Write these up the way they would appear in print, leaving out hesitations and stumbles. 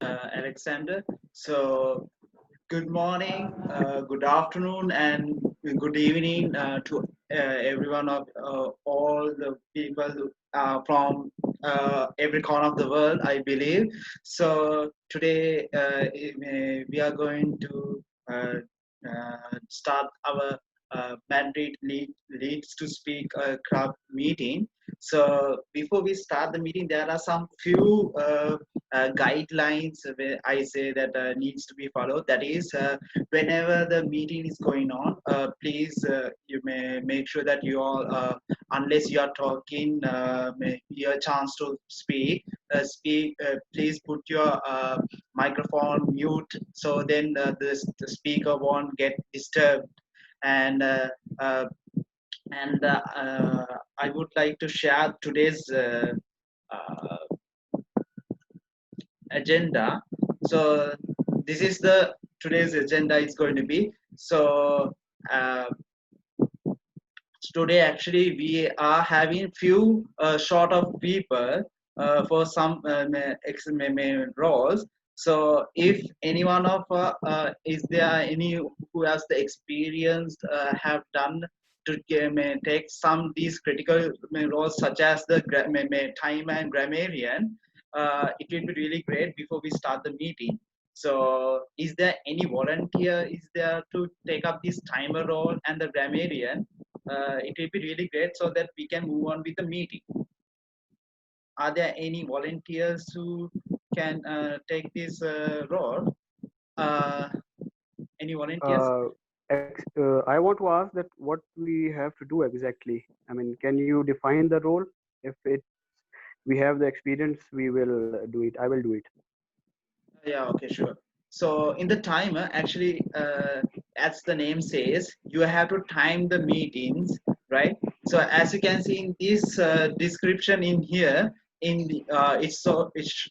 Alexander. So, good morning, good afternoon, and good evening to everyone of all the people from every corner of the world, I believe. So, today we are going to start our Madrid leads to speak club meeting. So before we start the meeting, there are some few guidelines where I say that needs to be followed. That is, whenever the meeting is going on, please you may make sure that you all, unless you are talking, may your chance to speak. Please put your microphone mute so then the speaker won't get disturbed and uh, and I would like to share today's uh, agenda. So this is the today's agenda is going to be. So uh, today actually we are having few short of people for some roles. So if any one of is there any who has the experience have done to take some these critical roles such as the time and grammarian, it will be really great before we start the meeting. So is there any volunteer is there to take up this timer role and the grammarian? It will be really great so that we can move on with the meeting. Are there any volunteers who can take this role? Uh, any volunteers? Uh, I want to ask that what we have to do exactly. I mean, can you define the role? If it we have the experience, we will do it. I will do it. Yeah, okay, sure. So in the timer, actually, as the name says, you have to time the meetings, right? So as you can see in this description in here, in the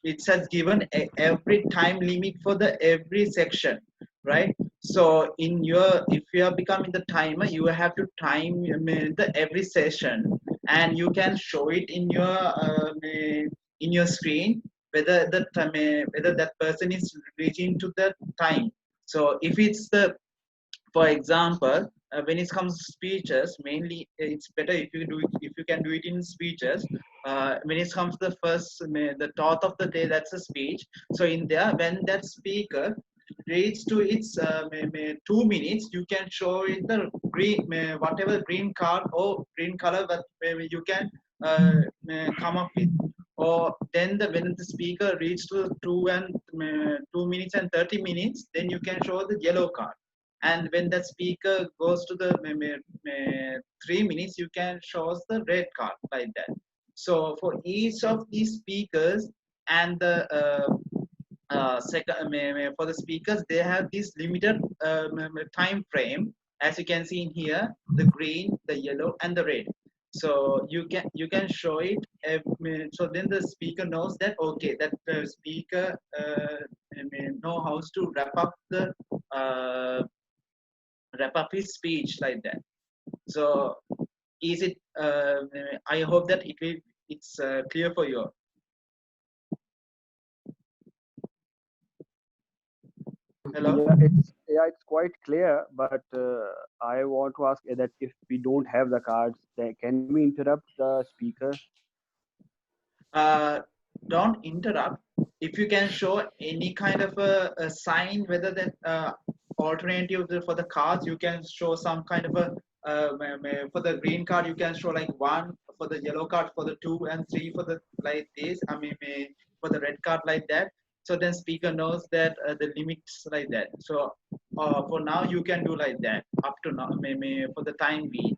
it has given every time limit for the every section, right? So in your if you are becoming the timer, you have to time the every session, and you can show it in your screen whether whether that person is reaching to the time. So if it's the for example when it comes to speeches, mainly it's better if you do it, if you can do it in speeches. When it comes to the first the thought of the day, that's a speech. So in there, when that speaker reaches to its 2 minutes, you can show it the green whatever green card or green color that you can come up with. Or then when the speaker reaches to 2 minutes and 30 minutes, then you can show the yellow card. And when the speaker goes to the 3 minutes, you can show us the red card, like that. So for each of these speakers and the for the speakers, they have this limited time frame, as you can see in here, the green, the yellow, and the red. So you can show it. So then the speaker knows that okay, that speaker know how to uh, wrap up his speech, like that. So is it? I hope that it's clear for you. Hello. It's quite clear. But I want to ask that if we don't have the cards, then can we interrupt the speaker? uh, don't interrupt. If you can show any kind of a sign, whether that alternative for the cards, you can show some kind of a for the green card, you can show like one, for the yellow card for the two, and three for the like this. For the red card, like that. So then speaker knows that the limits, like that. So for now, you can do like that up to now, for the time being.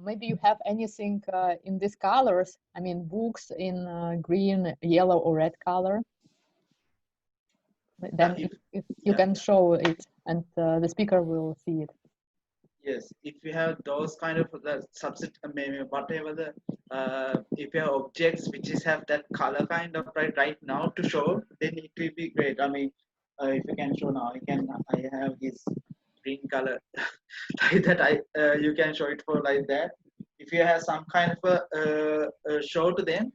Maybe you have anything in these colors. I mean, books in green, yellow, or red color. Then if you can show it, and the speaker will see it. Yes, if you have those kind of the subset, maybe whatever the if you have objects which is have that color kind of right now to show, then it will be great. If you can show now, I have this green color like that. You can show it for like that. If you have some kind of a show to them.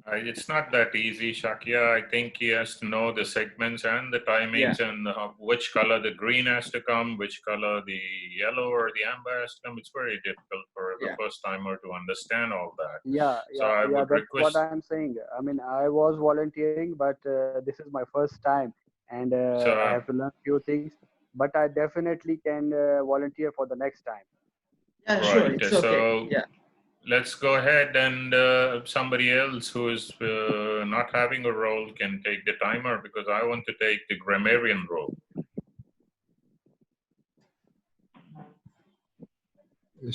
It's not that easy, Shakya. I think he has to know the segments and the Yeah, timings and which color the green has to come, which color the yellow or the amber has to come. It's very difficult for the yeah, first timer to understand all that. Yeah, So yeah, I yeah. would That's what request. I'm saying. I mean, I was volunteering, but this is my first time, and I So have to learn few things. But I definitely can volunteer for the next time. yeah. Sure, right. it's okay. So Yeah, let's go ahead and somebody else who is not having a role can take the timer because I want to take the grammarian role.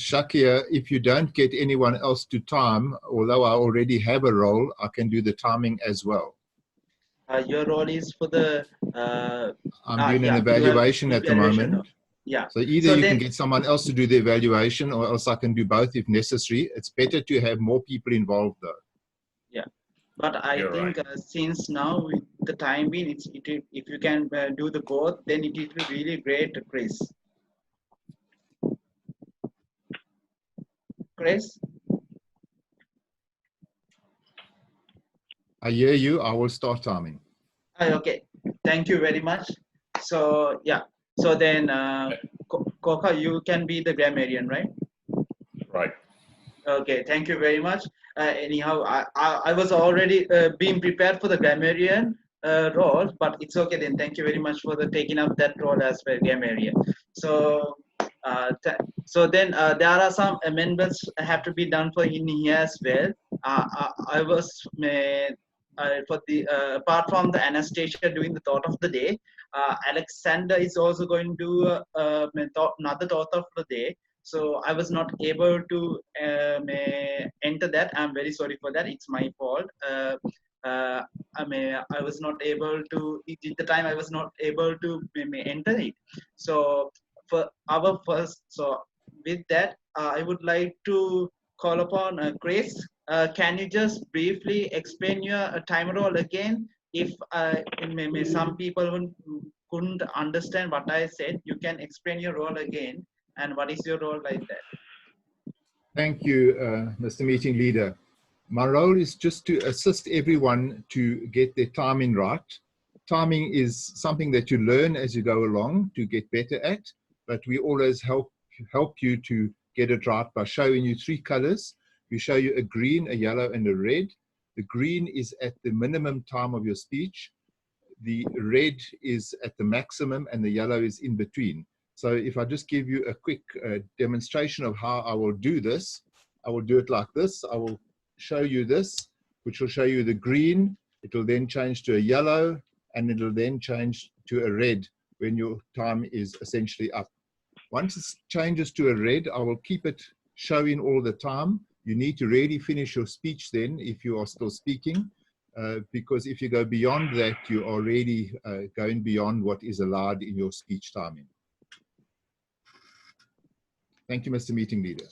Shakia, if you don't get anyone else to time, although I already have a role, I can do the timing as well. your role is for the uh, I'm doing an yeah, you have evaluation at the evaluation role. moment. Yeah. So either So you can then, get someone else to do the evaluation or else I can do both if necessary. It's better to have more people involved though. yeah. But I You're right. think since now with the time being, if you can do the both, then it will be really great, Chris. Chris, I hear you. I will start timing. okay. Thank you very much. So yeah. So then, Koka, you can be the grammarian, right? Right. Okay, thank you very much. Anyhow, I was already being prepared for the grammarian role, but it's okay then. Thank you very much for the taking up that role as well, grammarian. So, so then there are some amendments have to be done for in here as well. I was for the apart from the Anastasia doing the thought of the day, Alexander is also going to do another thought of the day. So I was not able to enter that. I'm very sorry for that. It's my fault. I was not able to at the time. I was not able to enter it. So for our first, so with that, I would like to call upon Grace. Can you just briefly explain your time role again? If some people couldn't understand what I said, you can explain your role again and what is your role like that? Thank you, Mr. Meeting Leader. My role is just to assist everyone to get their timing right. Timing is something that you learn as you go along to get better at, but we always help you to get it right by showing you three colors. We show you a green, a yellow, and a red. The green is at the minimum time of your speech. The red is at the maximum and the yellow is in between. So if I just give you a quick demonstration of how I will do this, I will do it like this. I will show you this, which will show you the green. It will then change to a yellow and it will then change to a red when your time is essentially up. Once it changes to a red, I will keep it showing all the time. You need to really finish your speech then if you are still speaking. Because if you go beyond that, you are already going beyond what is allowed in your speech timing. Thank you, Mr. Meeting Leader.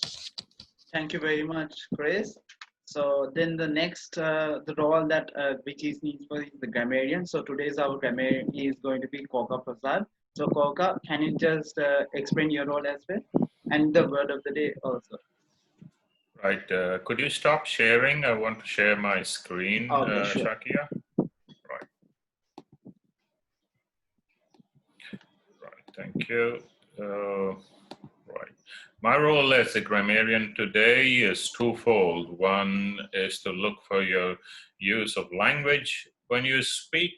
Thank you very much, Chris. So then the next, the role that which is needs for is the grammarian. So today's our grammarian is going to be Koka Prasad. So Koka, can you just explain your role as well and the word of the day also? Right. Could you stop sharing? I want to share my screen, Okay, sure. Shakia. Right. Right. Thank you. Right. My role as a grammarian today is twofold. One is to look for your use of language when you speak.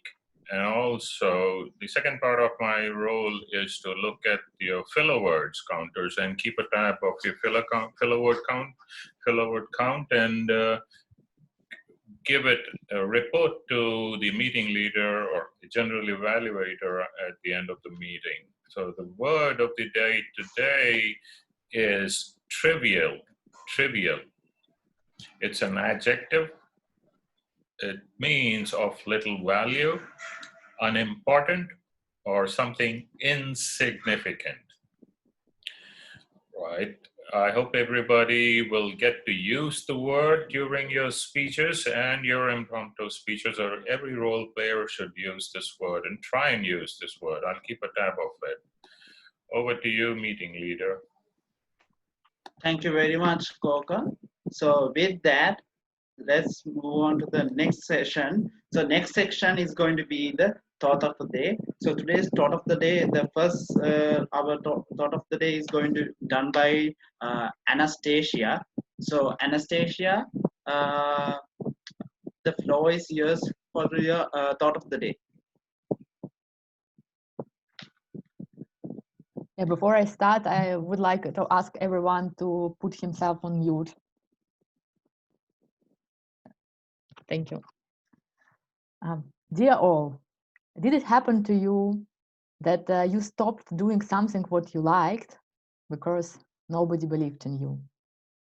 And also, the second part of my role is to look at your filler words counters and keep a tab of your filler word count, and give it a report to the meeting leader or the general evaluator at the end of the meeting. So the word of the day today is trivial. Trivial. It's an adjective. It means of little value, unimportant, or something insignificant. Right. I hope everybody will get to use the word during your speeches and your impromptu speeches, or every role player should use this word and try and use this word. I'll keep a tab of it. Over to you, meeting leader. Thank you very much, Koka. So with that, let's move on to the next session. So next section is going to be the thought of the day. So today's thought of the day, the first our thought of the day is going to done by Anastasia. So Anastasia, uh, the floor is yours for your thought of the day. Yeah, before I start, I would like to ask everyone to put himself on mute. Thank you. Dear all, did it happen to you that you stopped doing something what you liked because nobody believed in you?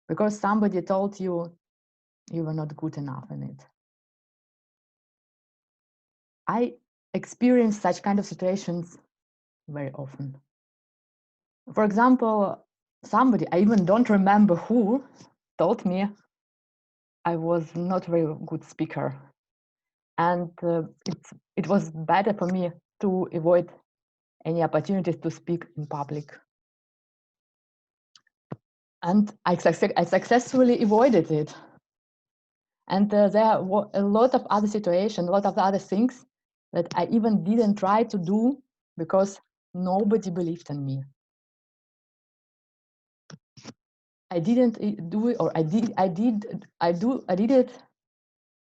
Because somebody told you you were not good enough in it? I experience such kind of situations very often. For example, somebody, I even don't remember who, told me I was not very good speaker. And it was better for me to avoid any opportunities to speak in public. And I successfully avoided it. And there were a lot of other situations, a lot of other things that I even didn't try to do because nobody believed in me. I didn't do it, or I did it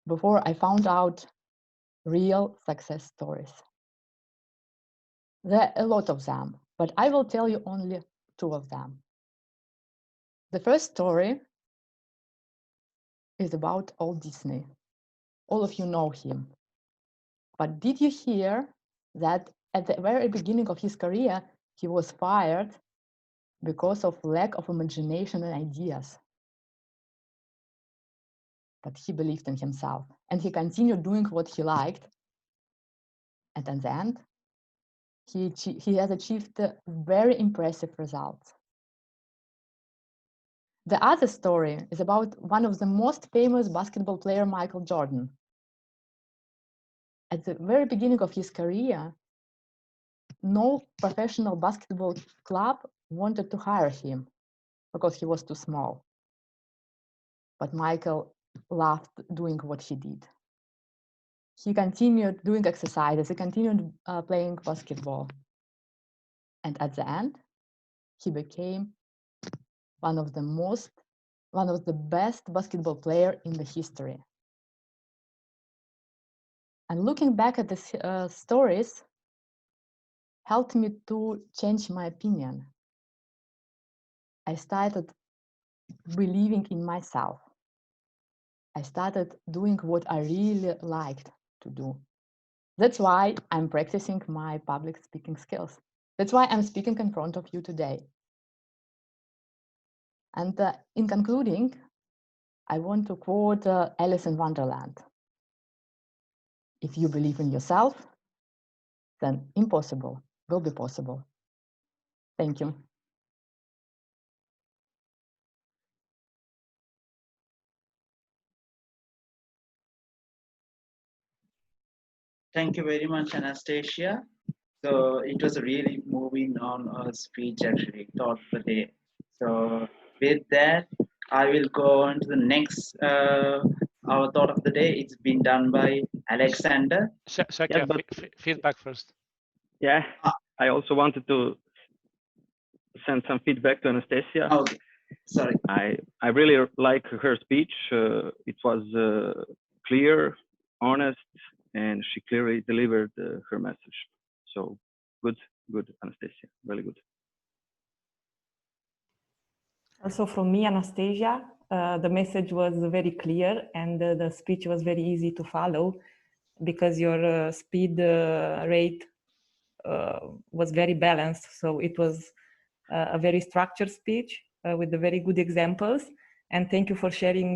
before I found out real success stories. There are a lot of them, but I will tell you only 2 of them. The first story is about Walt Disney. All of you know him. But did you hear that at the very beginning of his career, he was fired because of lack of imagination and ideas? But he believed in himself and he continued doing what he liked. And in the end, he has achieved very impressive results. The other story is about one of the most famous basketball player, Michael Jordan. At the very beginning of his career, no professional basketball club wanted to hire him because he was too small. But Michael loved doing what he did. He continued doing exercises, he continued playing basketball. And at the end, he became one of the best basketball player in the history. And looking back at the stories helped me to change my opinion. I started believing in myself. I started doing what I really liked to do. That's why I'm practicing my public speaking skills. That's why I'm speaking in front of you today. And in concluding, I want to quote Alice in Wonderland. If you believe in yourself, then impossible will be possible. Thank you. Thank you very much, Anastasia. So it was a really moving on speech, actually, thought of the day. So with that, I will go on to the next our thought of the day. It's been done by Alexander. Shakya, feedback first. Yeah, I also wanted to send some feedback to Anastasia. Okay, sorry. I really like her speech. It was clear, honest, and she clearly delivered her message. So good, Anastasia, really good. Also from me, Anastasia, the message was very clear and the speech was very easy to follow because your speed rate was very balanced. So it was a very structured speech with the very good examples. And thank you for sharing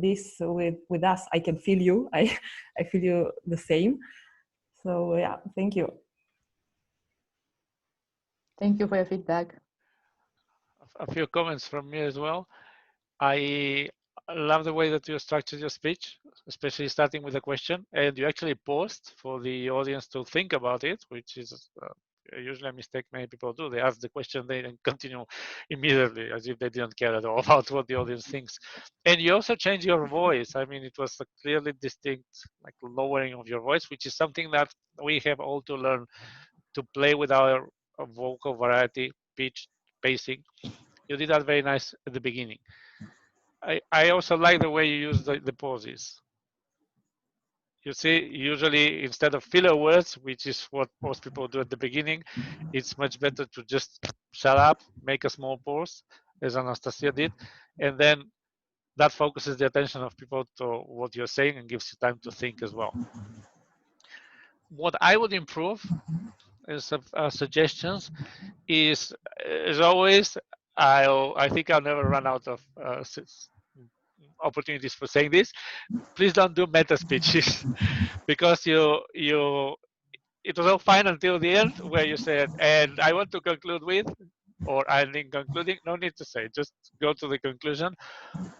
this with us. I can feel you. I feel you the same. So yeah, thank you. Thank you for your feedback. A few comments from me as well. I love the way that you structured your speech, especially starting with a question, and you actually paused for the audience to think about it, which is usually a mistake many people do. They ask the question, they then continue immediately as if they didn't care at all about what the audience thinks. And you also change your voice. I mean, it was a clearly distinct, like lowering of your voice, which is something that we have all to learn to play with our vocal variety, pitch, pacing. You did that very nice at the beginning. I also like the way you use the pauses. You see, usually instead of filler words, which is what most people do at the beginning, it's much better to just shut up, make a small pause, as Anastasia did, and then that focuses the attention of people to what you're saying and gives you time to think as well. What I would improve as suggestions is, as always, I think I'll never run out of opportunities for saying this. Please don't do meta speeches because it was all fine until the end where you said, and I want to conclude with, or I'm in concluding. No need to say, just go to the conclusion.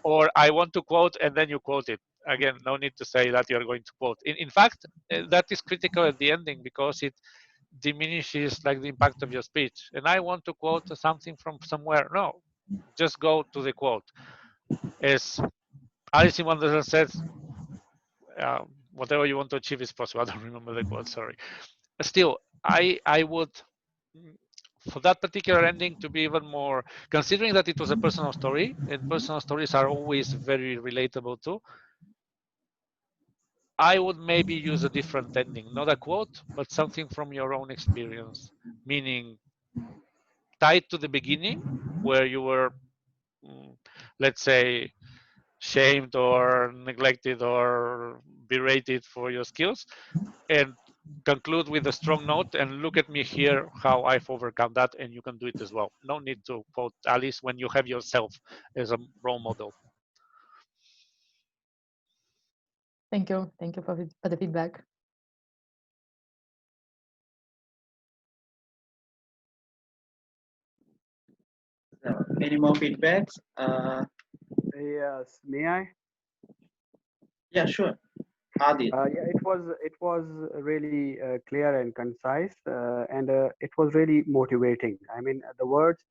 Or I want to quote, and then you quote it. Again, no need to say that you're going to quote. In fact, that is critical at the ending because it diminishes like the impact of your speech. And I want to quote something from somewhere. No, just go to the quote. As Alice in Wonderland says, whatever you want to achieve is possible. I don't remember the quote, sorry. Still, I would, for that particular ending to be even more, considering that it was a personal story, and personal stories are always very relatable too, I would maybe use a different ending, not a quote, but something from your own experience, meaning tied to the beginning where you were, let's say, shamed or neglected or berated for your skills, and conclude with a strong note and look at me here how I've overcome that, and you can do it as well. No need to quote Alice when you have yourself as a role model. Thank you. Thank you for the feedback. Any more feedbacks? Yes, may I? Yeah, sure. Adil. Yeah, it was really clear and concise, and it was really motivating. I mean, the words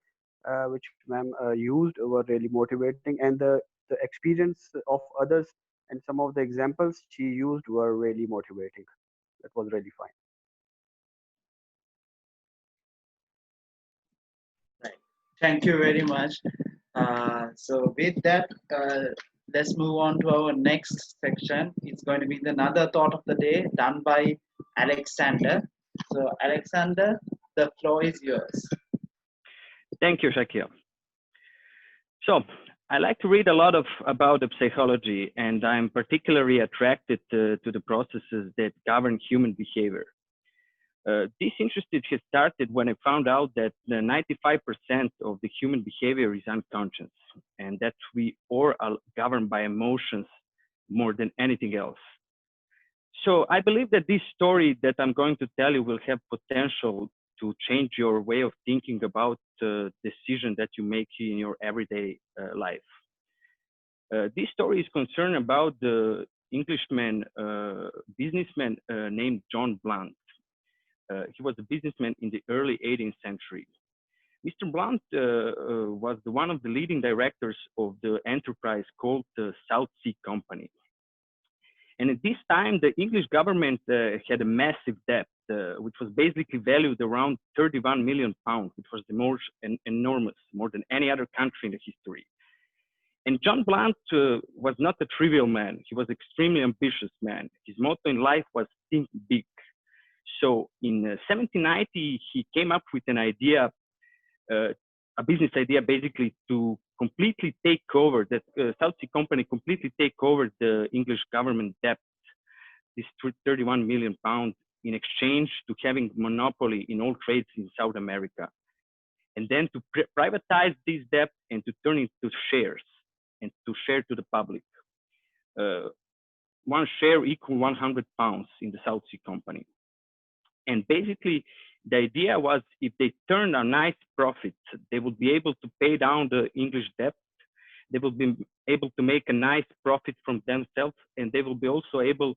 which ma'am used were really motivating, and the experience of others and some of the examples she used were really motivating. That was really fine. Right. Thank you very much. So with that, let's move on to our next section. It's going to be another thought of the day done by Alexander. So Alexander, the floor is yours. Thank you, Shakil. So I like to read a lot about the psychology, and I'm particularly attracted to the processes that govern human behavior. This interest has started when I found out that 95% of the human behavior is unconscious, and that we all are governed by emotions more than anything else. So I believe that this story that I'm going to tell you will have potential to change your way of thinking about decision that you make in your everyday life. This story is concerned about the Englishman, businessman named John Blunt. He was a businessman in the early 18th century. Mr. Blunt was one of the leading directors of the enterprise called the South Sea Company. And at this time, the English government had a massive debt, which was basically valued around 31 million pounds, which was the most enormous, more than any other country in the history. And John Blunt was not a trivial man. He was an extremely ambitious man. His motto in life was think big. So in 1790, he came up with an idea, a business idea, basically to completely take over, that South Sea Company completely take over the English government debt, this 31 million pounds, in exchange to having monopoly in all trades in South America. And then to privatize this debt and to turn it to shares and to share to the public. One share equal 100 pounds in the South Sea Company. And basically, the idea was if they turned a nice profit, they would be able to pay down the English debt. They will be able to make a nice profit from themselves, and they will be also able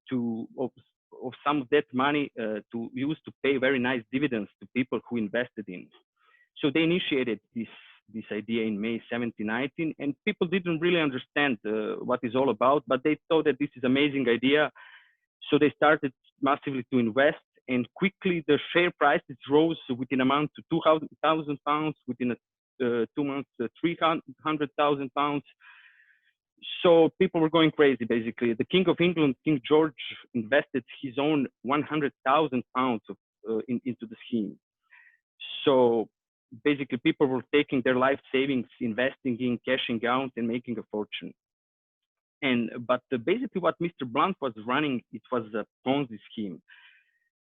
to of some of that money to use to pay very nice dividends to people who invested in. So they initiated this idea in May 1719, and people didn't really understand what it's all about, but they thought that this is amazing idea. So they started massively to invest, and quickly the share prices rose within a month to £200,000, within 2 months, £300,000. So people were going crazy, basically. The King of England, King George, invested his own £100,000 into the scheme. So basically, people were taking their life savings, investing in, cashing out, and making a fortune. But basically, what Mr. Blunt was running, it was a Ponzi scheme.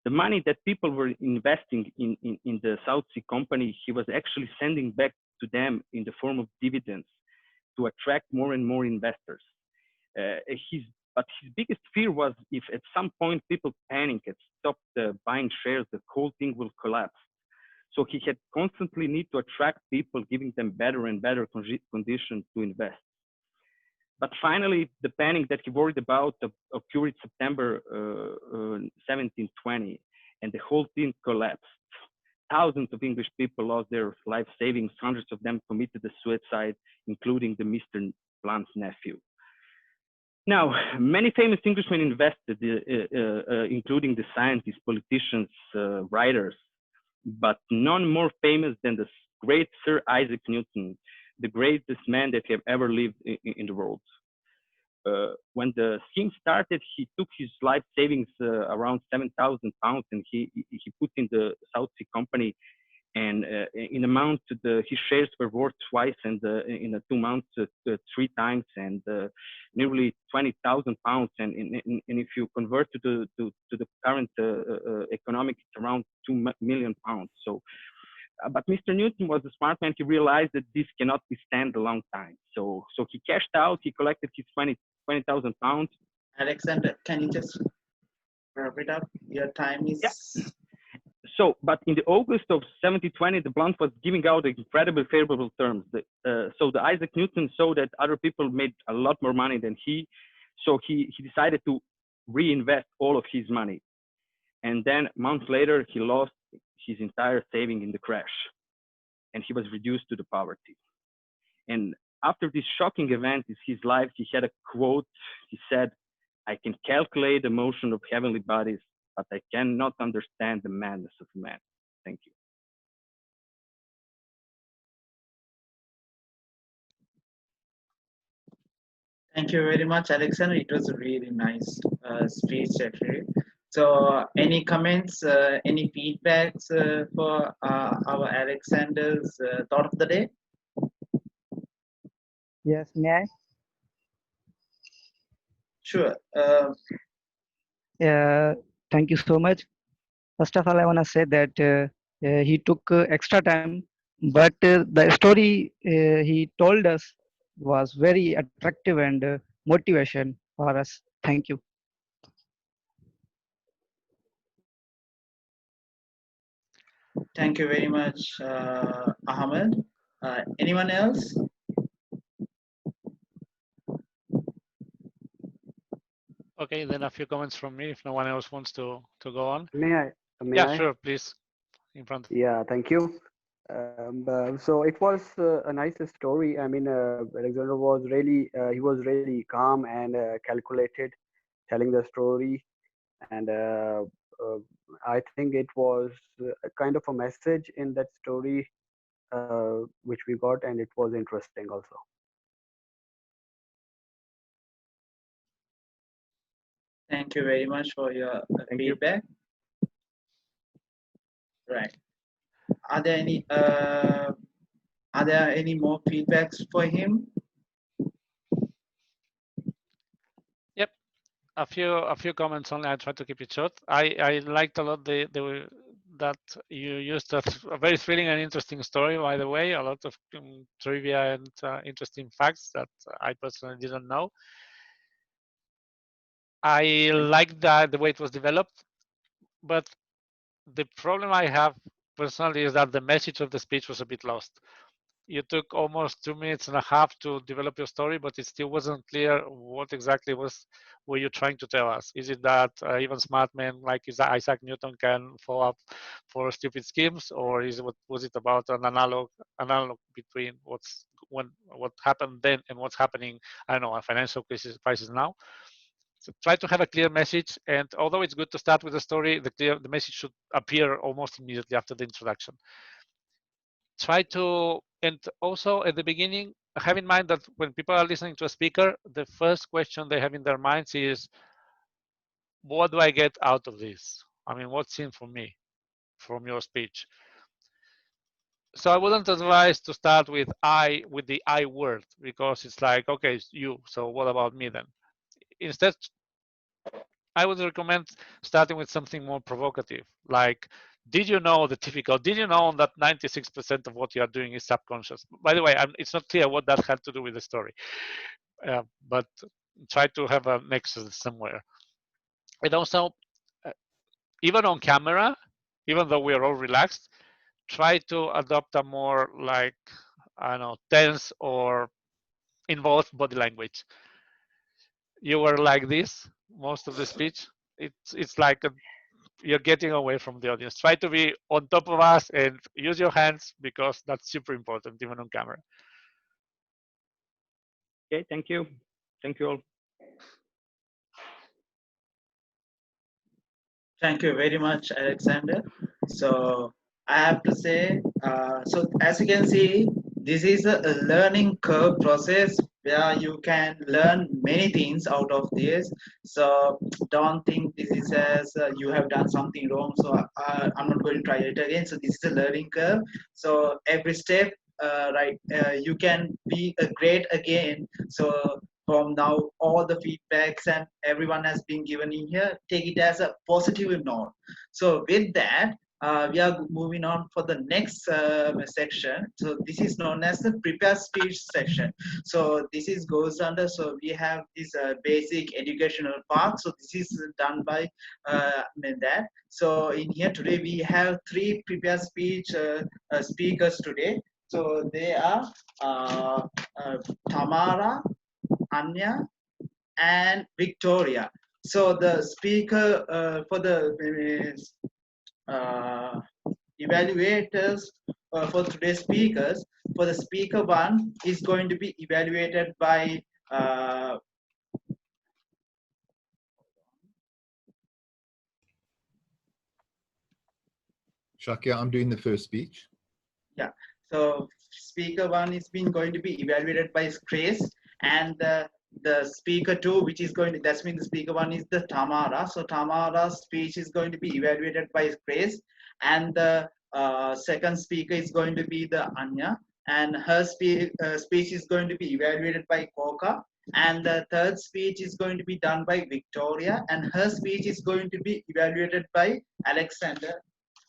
The money that people were investing in the South Sea Company, he was actually sending back to them in the form of dividends to attract more and more investors. But his biggest fear was if at some point people panic and stop buying shares, the whole thing will collapse. So he had constantly need to attract people, giving them better and better conditions to invest. But finally, the panic that he worried about occurred September 1720, and the whole thing collapsed. Thousands of English people lost their life savings. Hundreds of them committed the suicide, including the Mr. Blunt's nephew. Now, many famous Englishmen invested, including the scientists, politicians, writers, but none more famous than the great Sir Isaac Newton, the greatest man that have ever lived in the world. When the scheme started, he took his life savings, around £7,000, and he put in the South Sea Company. And in amount, his shares were worth twice, and in 2 months, 3 times, and nearly £20,000. And if you convert to the current economic, it's around £2 million. So, but Mr. Newton was a smart man. He realized that this cannot withstand a long time. So he cashed out. He collected his £20,000. Alexander, can you just wrap it up? Your time is. Yeah. So, but in the August of 1720, the Blunt was giving out incredibly favorable terms. So the Isaac Newton saw that other people made a lot more money than he. So he decided to reinvest all of his money. And then months later, he lost his entire saving in the crash, and he was reduced to the poverty. And after this shocking event in his life, he had a quote. He said, "I can calculate the motion of heavenly bodies, but I cannot understand the madness of man." Thank you. Thank you very much, Alexander. It was a really nice speech, actually. So, any comments, any feedbacks for our Alexander's thought of the day? Yes, may I? Sure. Thank you so much. First of all, I want to say that he took extra time, but the story he told us was very attractive and motivation for us. Thank you. Thank you very much, Ahmed. Anyone else? Okay, then a few comments from me if no one else wants to go on. May I? May Yeah, I? sure, please. In front. Yeah, thank you. So it was a nice story. I mean, Alexander was really he was really calm and calculated, telling the story, and I think it was a kind of a message in that story which we got, and it was interesting also. Thank you very much for your feedback. Right. Are there any more feedbacks for him? Yep, a few comments only. I try to keep it short. I liked a lot that you used a very thrilling and interesting story. By the way, a lot of trivia and interesting facts that I personally didn't know. I like the way it was developed, but the problem I have personally is that the message of the speech was a bit lost. you took almost 2.5 minutes to develop your story, but it still wasn't clear what exactly were you trying to tell us. Is it that even smart men like Isaac Newton can fall up for stupid schemes, or was it about an analog between what happened then and what's happening? I don't know, a financial crisis now. So try to have a clear message, and although it's good to start with a story, the message should appear almost immediately after the introduction. Try to, and also at the beginning, have in mind that when people are listening to a speaker, the first question they have in their minds is, what do I get out of this? I mean, what's in for me from your speech? So I wouldn't advise to start with the I word, because it's like, okay, it's you, so what about me then? Instead, I would recommend starting with something more provocative, like, did you know that 96% of what you are doing is subconscious? By the way, it's not clear what that had to do with the story, but try to have a nexus somewhere. And also, even on camera, even though we are all relaxed, try to adopt a more, like, I don't know, tense or involved body language. You were like this most of the speech. It's like you're getting away from the audience. Try to be on top of us and use your hands, because that's super important, even on camera. Okay, thank you. Thank you all. Thank you very much, Alexander. So I have to say, so as you can see, this is a learning curve process where you can learn many things out of this. So don't think this is as you have done something wrong, so I'm not going to try it again. So this is a learning curve. So every step, you can be great again. So from now, all the feedbacks and everyone has been given in here, take it as a positive note. So with that, we are moving on for the next section. So this is known as the prepare speech section. So this is goes under, so we have this basic educational part. So this is done by that. So in here today, we have 3 prepare speech speakers today. So they are Tamara, Anya, and Victoria. So the speaker for the evaluators for today's speakers, for the speaker 1 is going to be evaluated by Shakya, I'm doing the first speech. Yeah. So speaker 1 is going to be evaluated by Chris, and the speaker 2, which is going to, that's mean the speaker 1 is the Tamara. So Tamara's speech is going to be evaluated by Chris, and the second speaker is going to be the Anya, and her speech is going to be evaluated by Koka, and the third speech is going to be done by Victoria, and her speech is going to be evaluated by Alexander.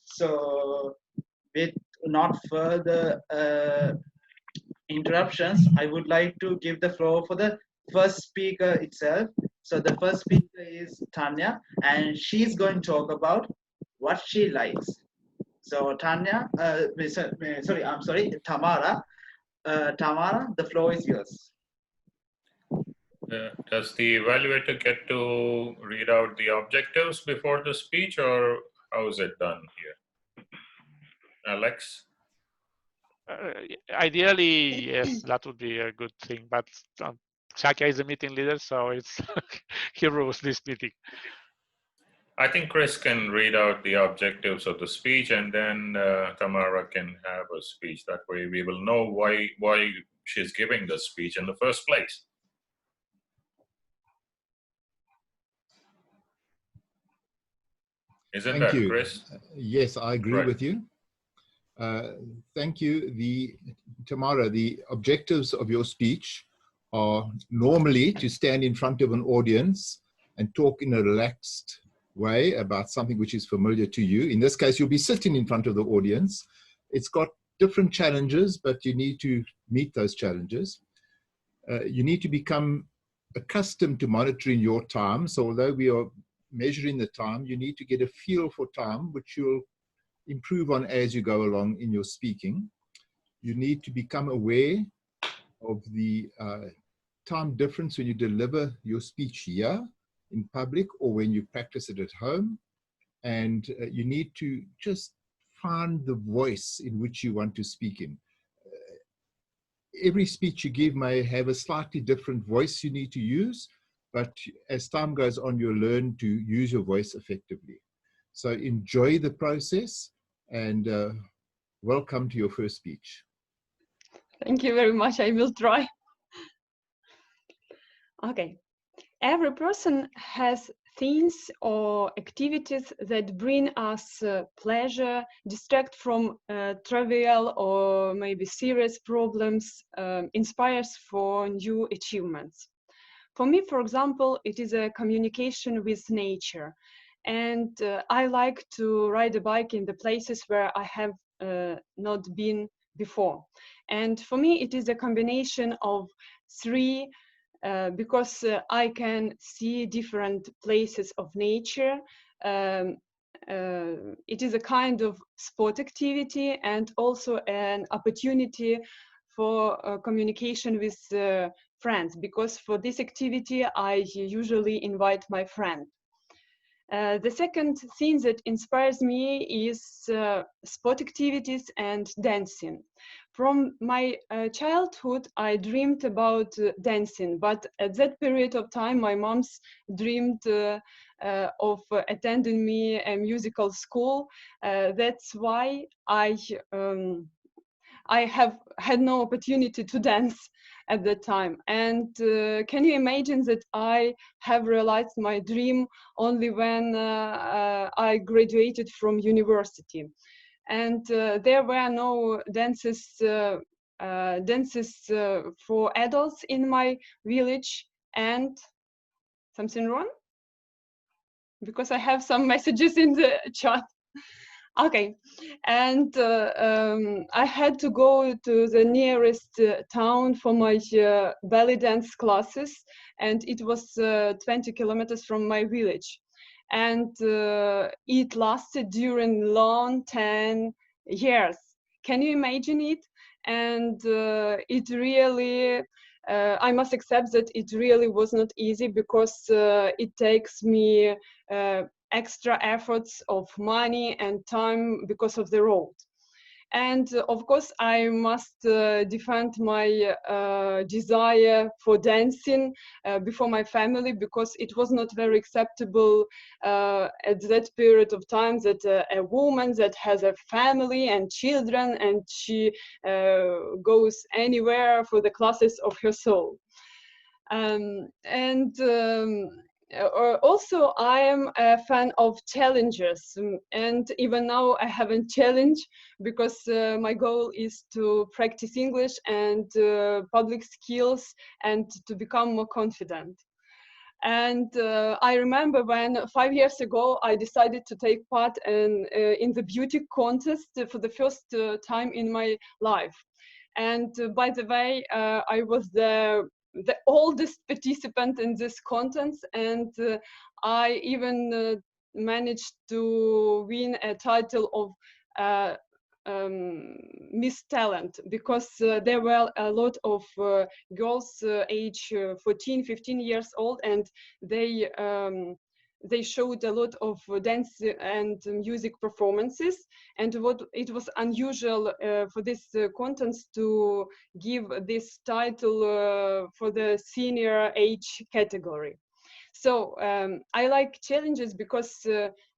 So with not further interruptions, I would like to give the floor for the first speaker itself. So the first speaker is Tanya, and she's going to talk about what she likes. So Tanya, Tamara. Tamara, the floor is yours. Does the evaluator get to read out the objectives before the speech, or how is it done here? Alex? Ideally, yes, that would be a good thing. But Shakya is the meeting leader, so it's he rules this meeting. I think Chris can read out the objectives of the speech, and then Tamara can have a speech. That way we will know why she's giving the speech in the first place. Isn't Thank that, you. Chris? Yes, I agree with you. Thank you. Tamara, the objectives of your speech are normally to stand in front of an audience and talk in a relaxed way about something which is familiar to you. In this case, you'll be sitting in front of the audience. It's got different challenges, but you need to meet those challenges. You need to become accustomed to monitoring your time. So although we are measuring the time, you need to get a feel for time, which you'll improve on as you go along in your speaking. You need to become aware of the time difference when you deliver your speech here in public or when you practice it at home. And you need to just find the voice in which you want to speak in. Every speech you give may have a slightly different voice you need to use, but as time goes on, you'll learn to use your voice effectively. So enjoy the process and welcome to your first speech. Thank you very much. I will try. Okay. Every person has things or activities that bring us pleasure, distract from trivial or maybe serious problems, inspires for new achievements. For me, for example, it is a communication with nature. And I like to ride a bike in the places where I have not been before. And for me, it is a combination of three because I can see different places of nature. It is a kind of sport activity and also an opportunity for communication with friends, because for this activity I usually invite my friend. The second thing that inspires me is sport activities and dancing. From my childhood, I dreamed about dancing, but at that period of time, my mom's dreamed of attending me a musical school. That's why I have had no opportunity to dance at that time. And can you imagine that I have realized my dream only when I graduated from university. And there were no dances for adults in my village. And something wrong? Because I have some messages in the chat. Okay, and I had to go to the nearest town for my belly dance classes, and it was 20 kilometers from my village. And it lasted during long 10 years. Can you imagine it? And it really, I must accept that it really was not easy, because it takes me extra efforts of money and time because of the road. And of course, I must defend my desire for dancing before my family, because it was not very acceptable at that period of time that a woman that has a family and children and she goes anywhere for the classes of her soul. Also, I am a fan of challenges, and even now I have a challenge, because my goal is to practice English and public skills and to become more confident. And I remember when 5 years ago I decided to take part in the beauty contest for the first time in my life. And by the way, I was the oldest participant in this contest, and I even managed to win a title of Miss Talent, because there were a lot of girls age 14, 15 years old, and they showed a lot of dance and music performances. And what it was unusual for this contest to give this title for the senior age category. So I like challenges, because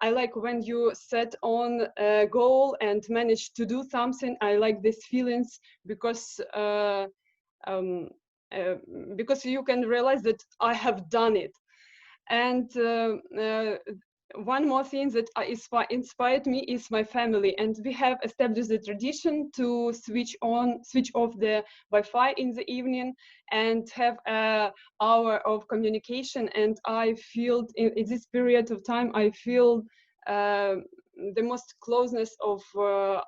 I like when you set on a goal and manage to do something. I like these feelings, because you can realize that I have done it. And one more thing that inspired me is my family, and we have established the tradition to switch off the Wi-Fi in the evening and have an hour of communication. And I feel in this period of time, I feel the most closeness of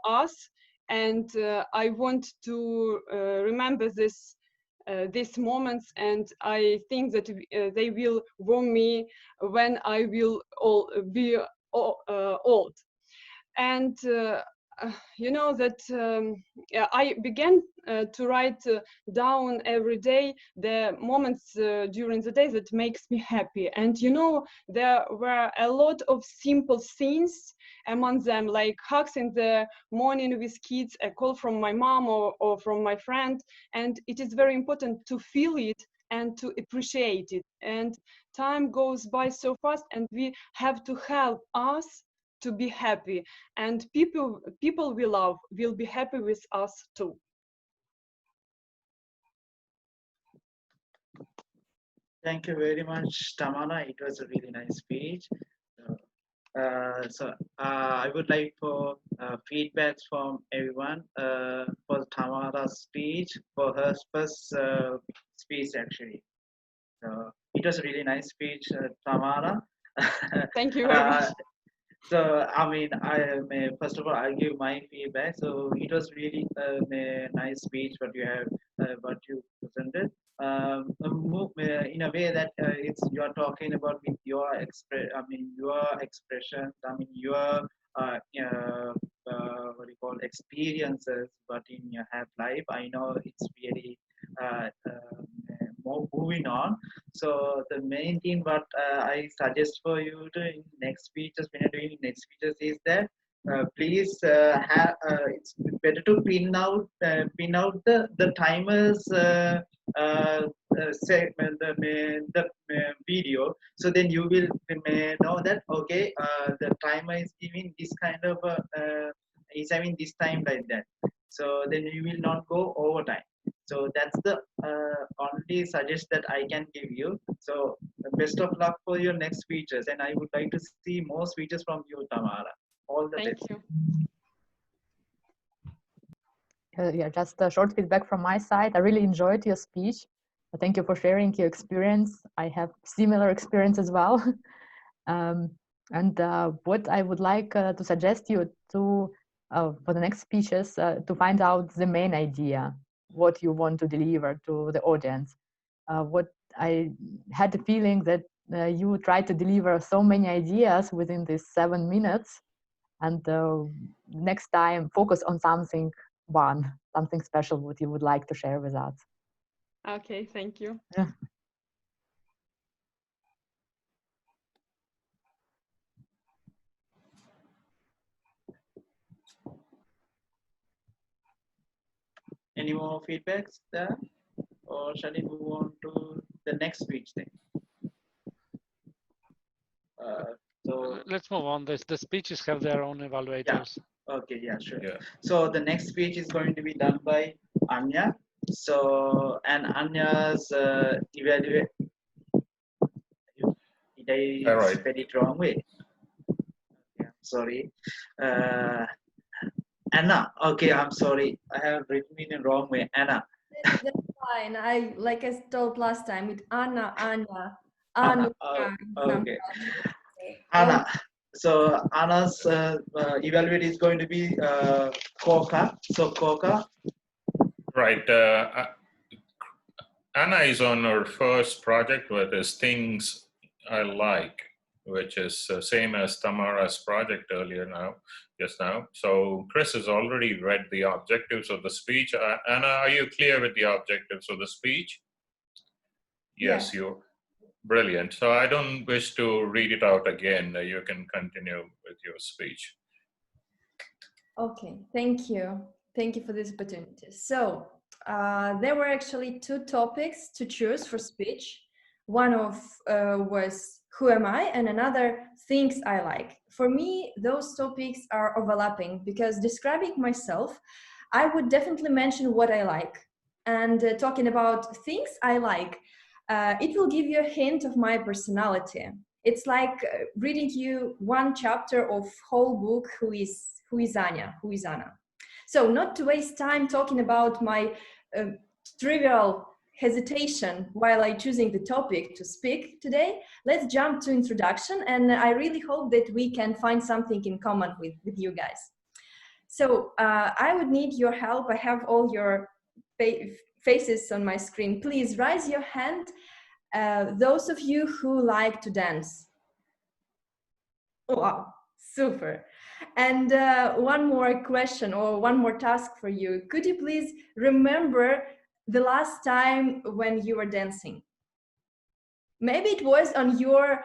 us, and I want to remember these moments, and I think that they will warm me when I will be old. And you know that yeah, I began to write down every day the moments during the day that makes me happy. And you know, there were a lot of simple things among them, like hugs in the morning with kids, a call from my mom or from my friend. And it is very important to feel it and to appreciate it. And time goes by so fast, and we have to help us to be happy, and people we love will be happy with us too. Thank you very much, Tamara. It was a really nice speech. I would like for feedbacks from everyone for Tamara's speech, for her first speech actually. So it was a really nice speech, Tamara. Thank you very much. So I mean, first of all, I'll give my feedback. So it was really a nice speech what you presented. In a way that it's you're talking about with your your expressions. I mean, your what do you call experiences, but in your have life. I know it's very more moving on. So the main thing what I suggest for you to in next speeches, when you're doing next speeches, is that please have it's better to pin out the timers segment the video, so then you will may know that okay, the timer is giving this kind of is having this time like that, so then you will not go over time. So that's the only suggest that I can give you. So best of luck for your next speeches, and I would like to see more speeches from you, Tamara. All the Thank best. you. Yeah, just a short feedback from my side. I really enjoyed your speech. Thank you for sharing your experience. I have similar experience as well. And what I would like to suggest you to for the next speeches to find out the main idea, what you want to deliver to the audience. What I had the feeling that you try to deliver so many ideas within these 7 minutes, and next time focus on something special what you would like to share with us. Okay, thank you. Yeah. Any more feedbacks there, or shall we move on to the next speech then? So let's move on. The speeches have their own evaluators. Yeah. Okay, yeah, sure. Yeah. So the next speech is going to be done by Anya. So, and Anya's evaluate. Did I All right. spell it wrong way? Yeah, sorry. Anna. Okay, I'm sorry. I have written it in wrong way. Anna. That's fine. I like I told last time with Anna. Anna. Okay. Anna. So Anna's evaluate is going to be Coca. So Coca. Right. Anna is on her first project, with is Things I Like, which is same as Tamara's project earlier just now. So Chris has already read the objectives of the speech. Anna, are you clear with the objectives of the speech? Yes, Yeah. you're brilliant. So I don't wish to read it out again. You can continue with your speech. Okay, thank you. Thank you for this opportunity. So there were actually 2 topics to choose for speech. One of was who am I, and another things I like. For me, those topics are overlapping because describing myself, I would definitely mention what I like. And talking about things I like, it will give you a hint of my personality. It's like reading you one chapter of whole book, who is Anya, who is Anna. So not to waste time talking about my trivial hesitation while I choosing the topic to speak today, let's jump to introduction, and I really hope that we can find something in common with you guys. So I would need your help. I have all your faces on my screen. Please raise your hand, those of you who like to dance. Oh, wow, Super. And one more question or one more task for you. Could you please remember the last time when you were dancing? Maybe it was on your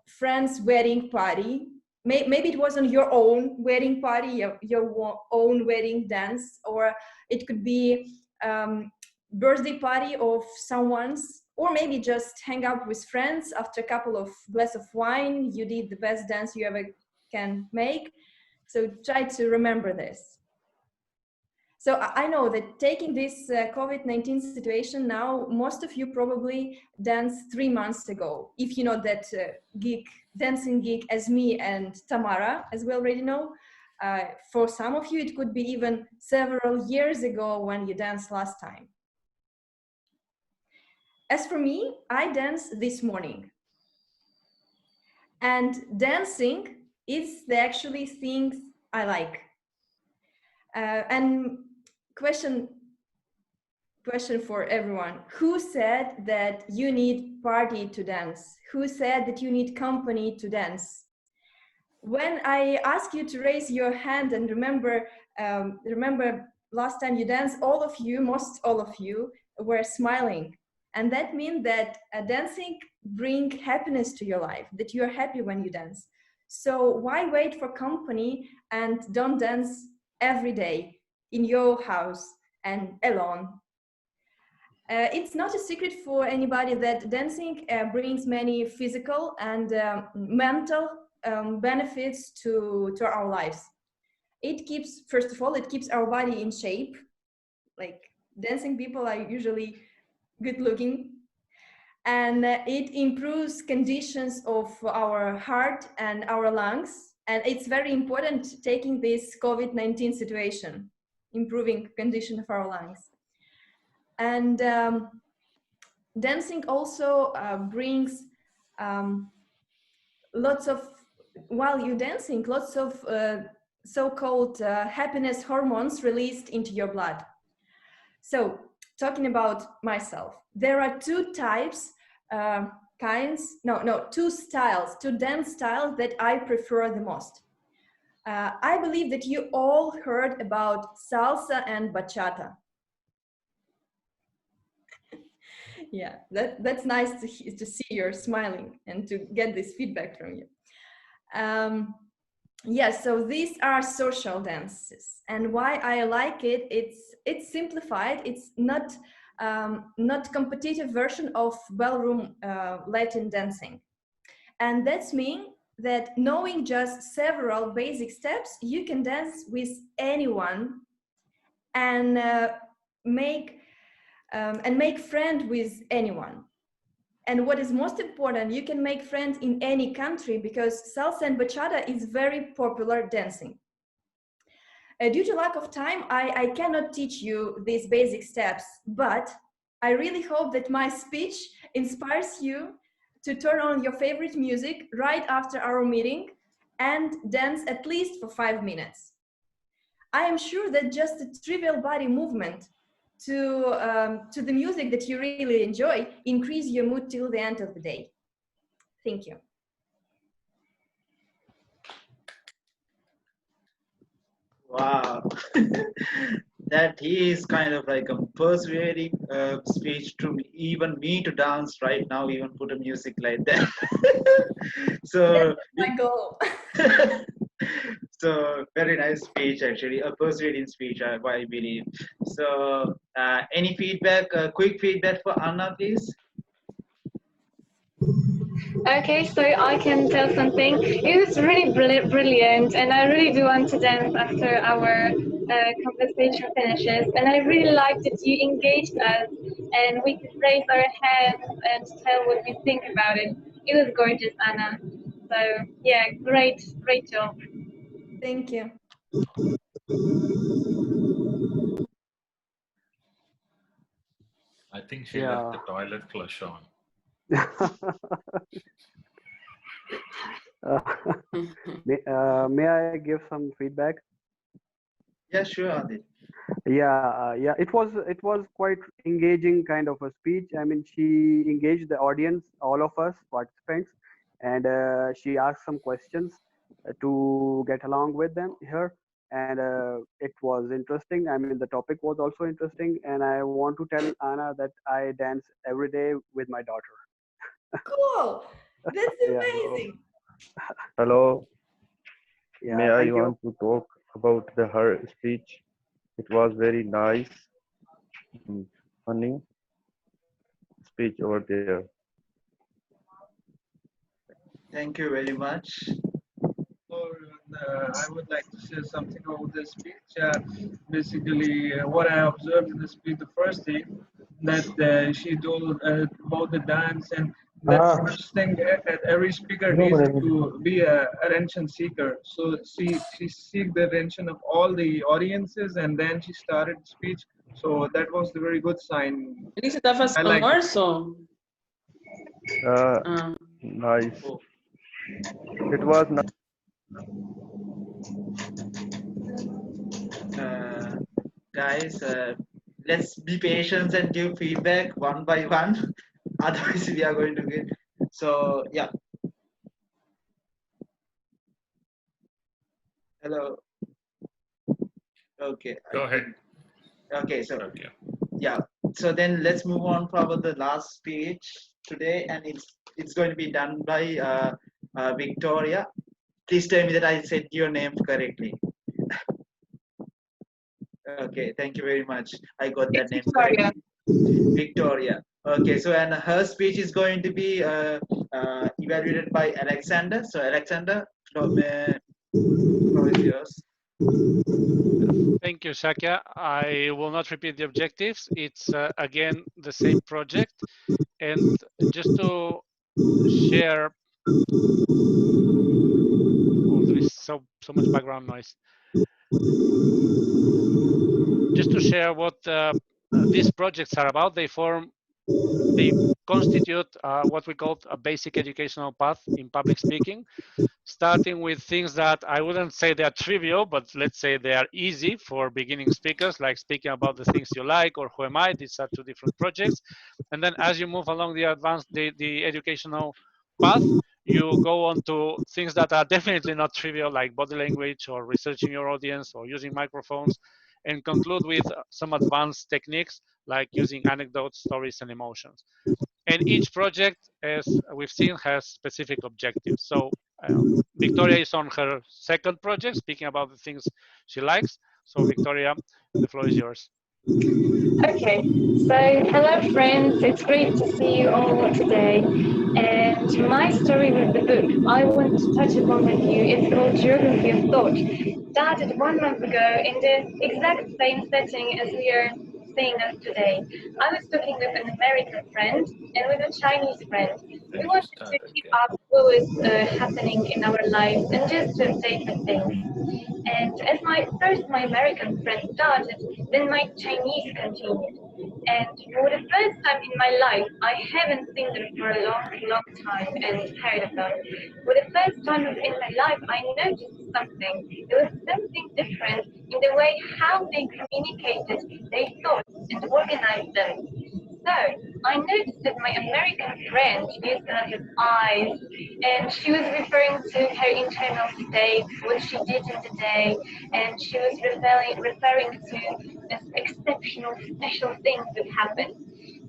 friend's wedding party. Maybe it was on your own wedding party, your own wedding dance, or it could be birthday party of someone's, or maybe just hang out with friends after a couple of glass of wine. You did the best dance you ever can make. So try to remember this. So I know that taking this COVID-19 situation now, most of you probably danced 3 months ago. If you know that dancing gig as me and Tamara, as we already know, for some of you, it could be even several years ago when you danced last time. As for me, I danced this morning. And dancing is the actually things I like. And question for everyone. Who said that you need party to dance? Who said that you need company to dance? When I ask you to raise your hand and remember last time you danced, all of you, most all of you, were smiling. And that means that dancing brings happiness to your life, that you're happy when you dance. So why wait for company and don't dance every day in your house and alone? It's not a secret for anybody that dancing brings many physical and mental benefits to our lives. It keeps, first of all, it keeps our body in shape. Like dancing people are usually good looking. And it improves conditions of our heart and our lungs. And it's very important taking this COVID-19 situation, improving condition of our lungs. And dancing also brings lots of, while you're dancing, lots of so-called happiness hormones released into your blood. So talking about myself, there are two types, two styles, two dance styles that I prefer the most. I believe that you all heard about salsa and bachata. Yeah, that's nice to see you're smiling and to get this feedback from you. Yes, so these are social dances, and why I like it, it's simplified. It's not competitive version of ballroom Latin dancing, and that's mean that knowing just several basic steps, you can dance with anyone and make friend with anyone. And what is most important, you can make friends in any country because salsa and bachata is very popular dancing. Due to lack of time, I cannot teach you these basic steps, but I really hope that my speech inspires you to turn on your favorite music right after our meeting and dance at least for 5 minutes. I am sure that just a trivial body movement to the music that you really enjoy increase your mood till the end of the day. Thank you. Wow. That is kind of like a persuading speech to even me to dance right now, even put a music like that. So that's my goal. So very nice speech, actually, a persuading speech, I believe. So any feedback, quick feedback for Anna, please? Okay, so I can tell something. It was really brilliant, and I really do want to dance after our conversation finishes. And I really liked that you engaged us, and we could raise our hands and tell what we think about it. It was gorgeous, Anna. So yeah, great job. Thank you. I think she left the toilet flush on. May I give some feedback? Yeah, sure, Adit. Yeah, it was quite engaging kind of a speech. I mean, she engaged the audience, all of us participants, and she asked some questions to get along with them here. And it was interesting. I mean, the topic was also interesting. And I want to tell Anna that I dance every day with my daughter. Cool. That's Yeah. amazing. Hello. Yeah. May I Thank you. want to talk about her speech? It was very nice, funny speech over there. Thank you very much. So, I would like to say something about the speech. Basically, what I observed in the speech, the first thing that she told about the dance, and that first thing that every speaker needs to be a attention seeker. So she seek the attention of all the audiences, and then she started the speech. So that was the very good sign. Ele estava I like it. almoço? Nice. It was nice. Guys, let's be patient and give feedback one by one. Otherwise, we are going to get. So, yeah. Hello. Okay. Go ahead. Okay, so yeah. So then let's move on for the last speech today, and it's going to be done by Victoria. Please tell me that I said your name correctly. Okay, thank you very much. I got that name correctly. Victoria. Okay, so and her speech is going to be evaluated by Alexander. So Alexander, floor is yours. Thank you, Shakya. I will not repeat the objectives. It's again the same project, and just to share. Oh, there is so much background noise. Just to share what these projects are about, they constitute what we call a basic educational path in public speaking, starting with things that I wouldn't say they are trivial, but let's say they are easy for beginning speakers, like speaking about the things you like or who am I. These are two different projects. And then as you move along the educational path, you go on to things that are definitely not trivial, like body language or researching your audience or using microphones, and conclude with some advanced techniques like using anecdotes, stories, and emotions. And each project, as we've seen, has specific objectives. So Victoria is on her second project, speaking about the things she likes. So Victoria, the floor is yours. Okay, so hello friends, it's great to see you all today. And my story with the book I want to touch upon with you is called Geography of Thought. Started 1 month ago in the exact same setting as we are seeing us today. I was talking with an American friend and with a Chinese friend. We wanted to keep up what was happening in our lives and just to update the things. And as my American friend started, then my Chinese continued. And for the first time in my life, I haven't seen them for a long time and heard of them. For the first time in my life, I noticed something. There was something different in the way how they communicated their thoughts and organized them. So I noticed that my American friend used to have eyes, and she was referring to her internal state, what she did in the day, and she was referring to exceptional, special things that happened.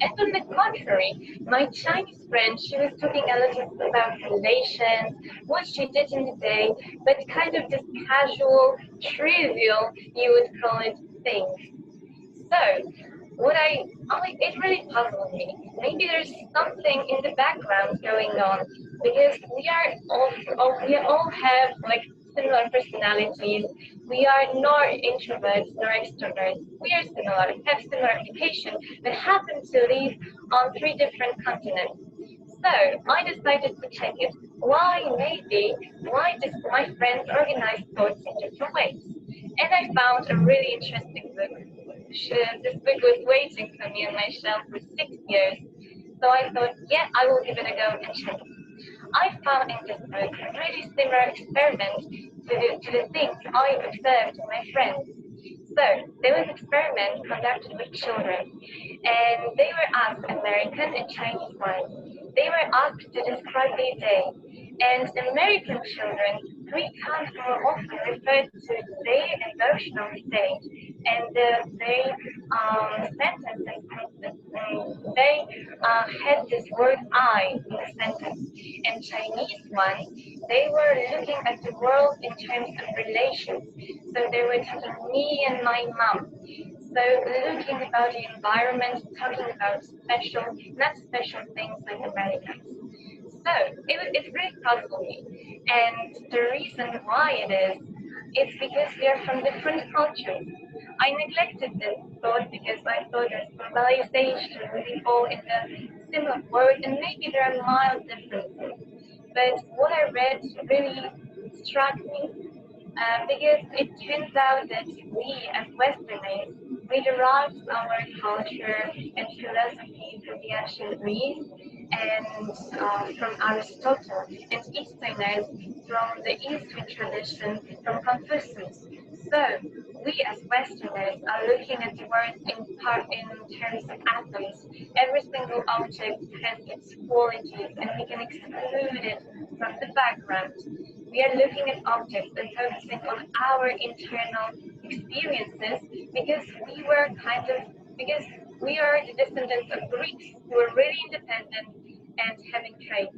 And on the contrary, my Chinese friend, she was talking a little about relations, what she did in the day, but kind of just casual, trivial, you would call it, things. So, it really puzzled me. Maybe there's something in the background going on because we all have like similar personalities. We are nor introverts nor extroverts. We are similar, have similar education, but happen to live on 3 different continents. So I decided to check it. Why does my friends organize thoughts in different ways? And I found a really interesting book. This book was waiting for me on my shelf for 6 years. So I thought, yeah, I will give it a go and check it. I found in this book a really similar experiment to the things I observed in my friends. So there was an experiment conducted with children, and they were asked, American and Chinese ones, they were asked to describe their day. And American children 3 times more often referred to their emotional state, and they sentences, they had this word "I" in the sentence. And Chinese one, they were looking at the world in terms of relations. So they were talking me and my mom. So looking about the environment, talking about special, not special things like Americans. So it really puzzled me. And the reason why it is, it's because we are from different cultures. I neglected this thought because I thought there's globalization, we fall in the similar word, and maybe there are mild differences. But what I read really struck me because it turns out that we as Westerners, we derived our culture and philosophy from the ancient Greece and from Aristotle, and Easterners from the Eastern tradition from Confucius. So we as Westerners are looking at the world in terms of atoms. Every single object has its qualities, and we can exclude it from the background. We are looking at objects and focusing on our internal experiences because because we are the descendants of Greeks who were really independent and having trade.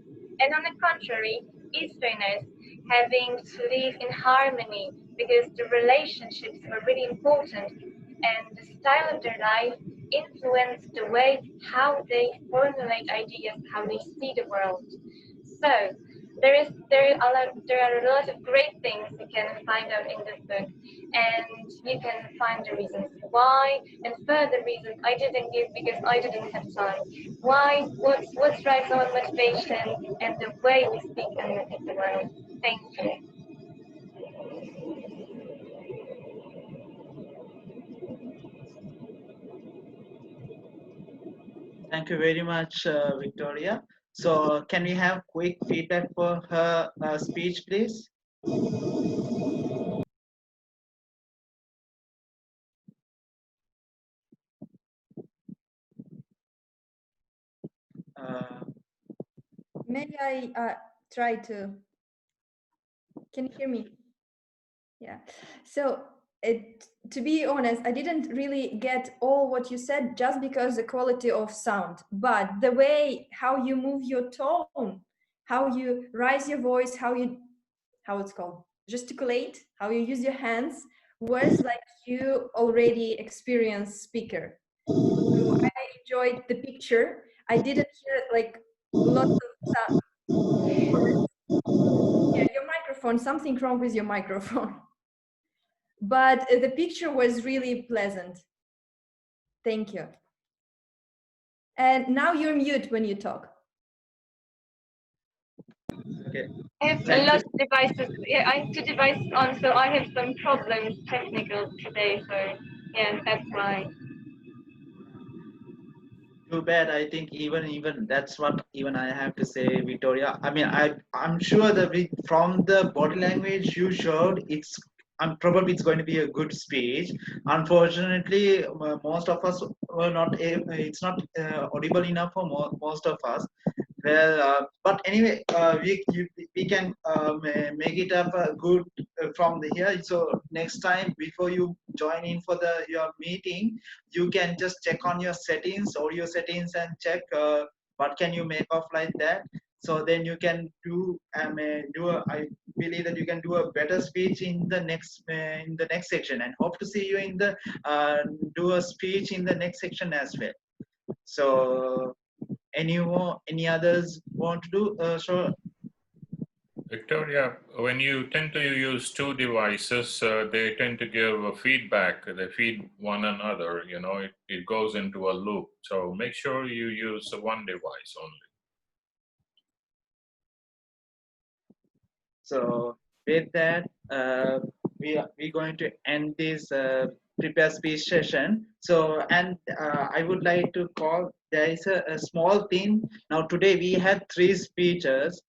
And on the contrary, Easterners having to live in harmony because the relationships were really important and the style of their life influenced the way how they formulate ideas, how they see the world. So there are a lot of great things you can find out in this book, and you can find the reasons why and further reasons I didn't give because I didn't have time. Why? What drives our motivation and the way we speak and look at the world. Thank you. Thank you very much, Victoria. So can we have quick feedback for her speech, please? Uh, May I try to? Can you hear me? Yeah. So to be honest, I didn't really get all what you said just because the quality of sound, but the way how you move your tone, how you raise your voice, how it's called, gesticulate, how you use your hands, was like you already experienced speaker. So I enjoyed the picture. I didn't hear like lots of sound. Yeah, your microphone, something wrong with your microphone. But the picture was really pleasant. Thank you. And now you're mute when you talk. okay. I have a lot of devices. Yeah, I have 2 devices on, so I have some problems technical today. So yeah, that's why. Too bad. I think even that's what even I have to say, Victoria. I mean, I'm sure that from the body language you showed, probably it's going to be a good speech. Unfortunately, most of us were not. It's not audible enough for most of us. Well, but anyway, we can make it up good from the here. So next time, before you join in for your meeting, you can just check on your settings, audio settings, and check what can you make of like that. So then you can I believe that you can do a better speech in the next section, and hope to see you in the do a speech in the next section as well. So any others want to do? Sure. Victoria, when you tend to use 2 devices, they tend to give a feedback. They feed one another, you know, it goes into a loop. So make sure you use 1 device only. So with that, we're going to end this prepare speech session. So and I would like to call, there is a small thing. Now today we had 3 speeches,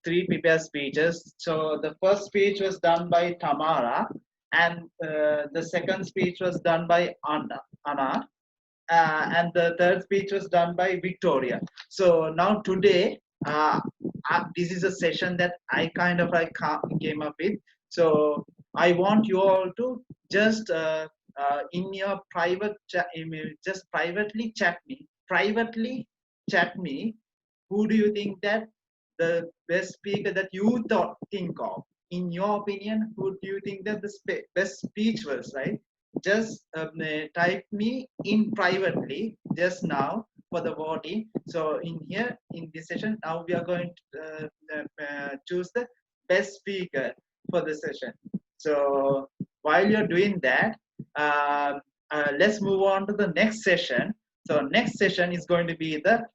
3 prepared speeches. So the first speech was done by Tamara, and the second speech was done by Anna, and the third speech was done by Victoria. So now today this is a session that I kind of like came up with. So I want you all to just in your private chat, just privately chat me. Who do you think that the best speaker that you think of? In your opinion, who do you think that the best speech was? Right? Just type me in privately just now for the voting. So in here in this session, now we are going to choose the best speaker for the session. So while you're doing that, let's move on to the next session. So next session is going to be the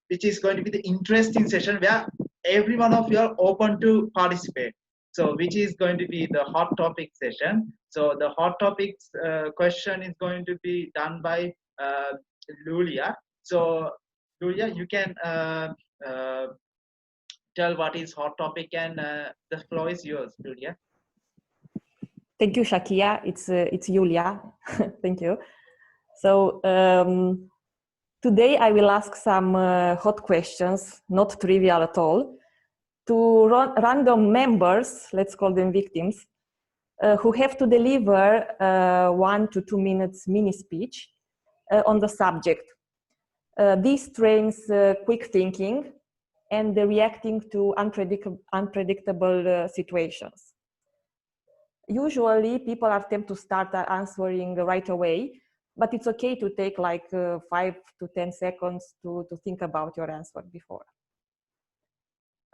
which is going to be the interesting session where every one of you are open to participate. So which is going to be the hot topic session. So the hot topics question is going to be done by Lulia. So Lulia, you can tell what is hot topic, and the floor is yours, Lulia. Thank you, Shakia. It's Julia. Thank you. So today I will ask some hot questions, not trivial at all, to random members, let's call them victims, who have to deliver 1 to 2 minutes mini speech on the subject. This trains quick thinking and reacting to unpredictable situations. Usually people are tempted to start answering right away, but it's okay to take like 5 to 10 seconds to think about your answer before.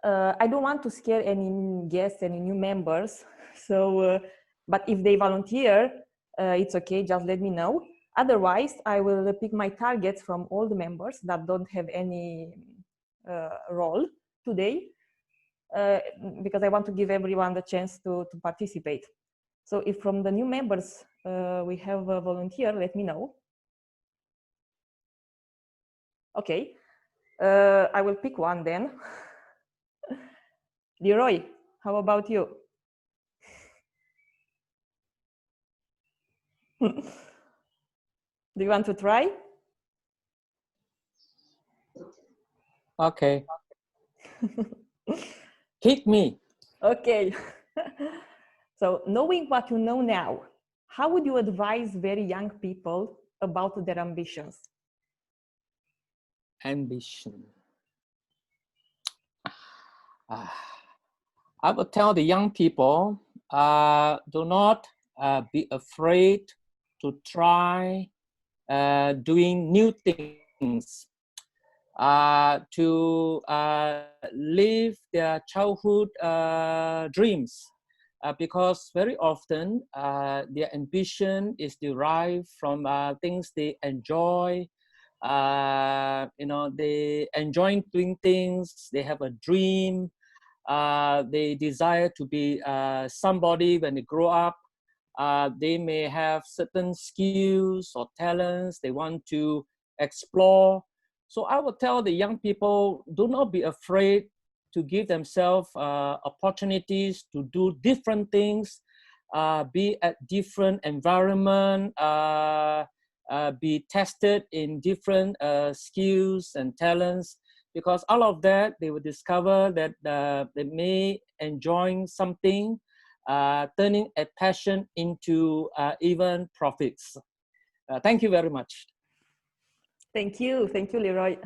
I don't want to scare any guests, any new members. So, but if they volunteer, it's okay, just let me know. Otherwise, I will pick my targets from all the members that don't have any role today, because I want to give everyone the chance to participate. So if from the new members we have a volunteer, let me know. Okay, I will pick one then. Leroy, how about you? Do you want to try? Okay. Hit me. Okay. So knowing what you know now, how would you advise very young people about their ambitions? Ambition. I would tell the young people, do not be afraid to try doing new things, to live their childhood dreams, because very often their ambition is derived from things they enjoy. You know, they enjoy doing things, they have a dream, they desire to be somebody when they grow up. They may have certain skills or talents they want to explore. So I would tell the young people, do not be afraid to give themselves opportunities to do different things, be at different environment, be tested in different skills and talents, because all of that they will discover that they may enjoy something, turning a passion into even profits. Thank you very much. Thank you, Leroy.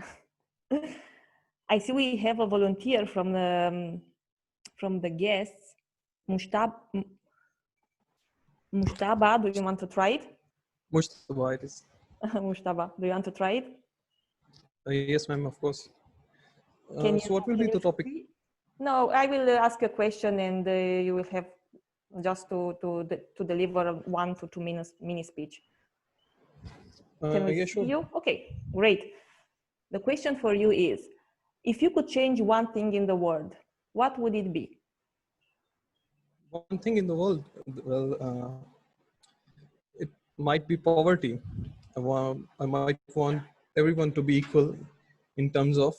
I see we have a volunteer from the guests. Mushtaba, do you want to try it? Mushtaba, it is. Mushtaba, do you want to try it? Yes, ma'am, of course. So what will be the topic? No, I will ask a question, and you will have just to deliver a 1 to 2 minutes mini speech. Can we yeah, see sure. you? Okay, great. The question for you is, if you could change one thing in the world, what would it be? One thing in the world, well, it might be poverty. I might want everyone to be equal in terms of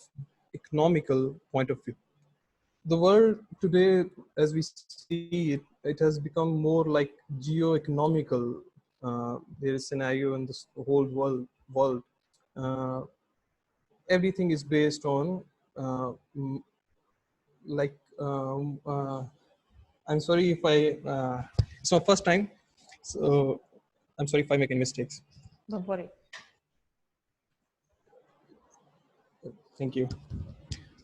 economical point of view. The world today, as we see it, it has become more like geo-economical. There is a scenario in this whole world. Everything is based on like I'm sorry if I it's my first time, so I'm sorry if I make any mistakes. Don't worry. Thank you.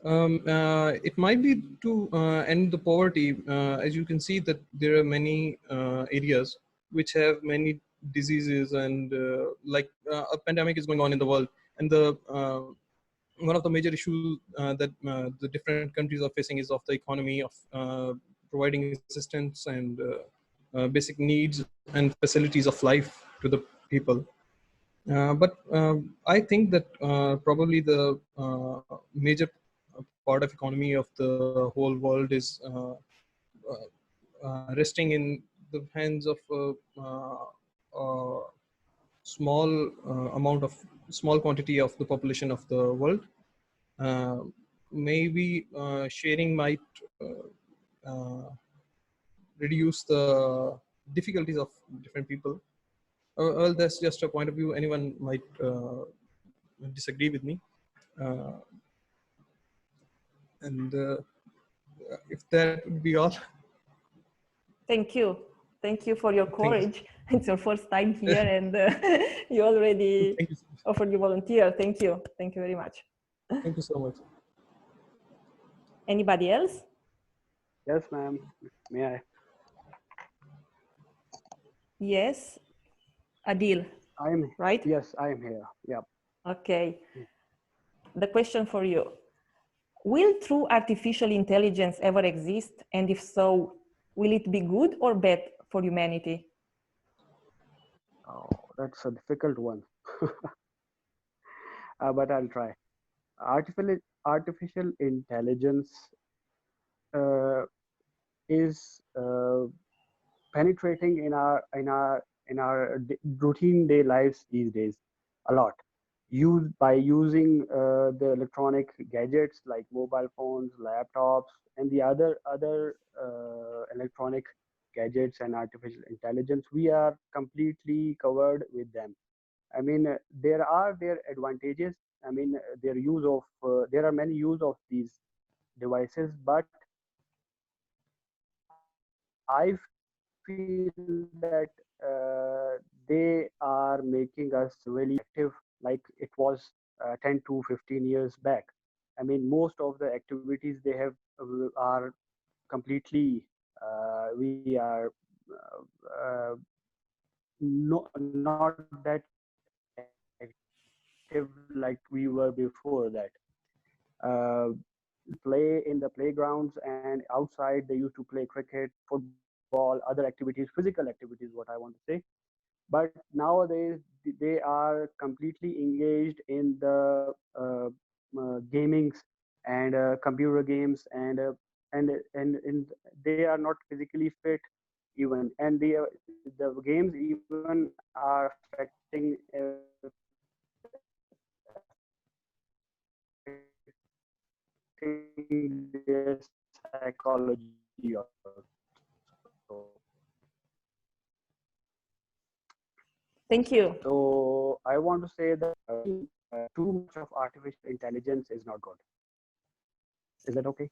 It might be to end the poverty. As you can see that there are many areas which have many diseases, and like a pandemic is going on in the world, and the one of the major issues that the different countries are facing is of the economy, of providing assistance and basic needs and facilities of life to the people. But I think that probably the major part of economy of the whole world is resting in the hands of small amount of small quantity of the population of the world. Maybe sharing might reduce the difficulties of different people. Well, that's just a point of view. Anyone might disagree with me. And if that would be all. Thank you. Thank you for your Thank you. courage. It's your first time here, and you already Thank you. offered your volunteer. Thank you. Thank you very much. Thank you so much. Anybody else? Yes, ma'am. May I? Yes. Adil, I'm right? Yes, I am here. Yeah. Okay. The question for you. Will true artificial intelligence ever exist? And if so, will it be good or bad for humanity? Oh, that's a difficult one. But I'll try. Artificial intelligence is penetrating in our routine day lives these days a lot. By using the electronic gadgets like mobile phones, laptops, and the other electronic gadgets and artificial intelligence, we are completely covered with them. I mean, there are their advantages. I mean, there are many use of these devices, but I feel that they are making us really active, like it was 10 to 15 years back. I mean, most of the activities they have are completely, we are not that active like we were before that. Uh, Play in the playgrounds and outside, they used to play cricket, football, other activities, physical activities, what I want to say. But nowadays they are completely engaged in the gamings and computer games, and they are not physically fit even, and the games even are affecting their psychology also. Thank you. So I want to say that too much of artificial intelligence is not good. Is that okay?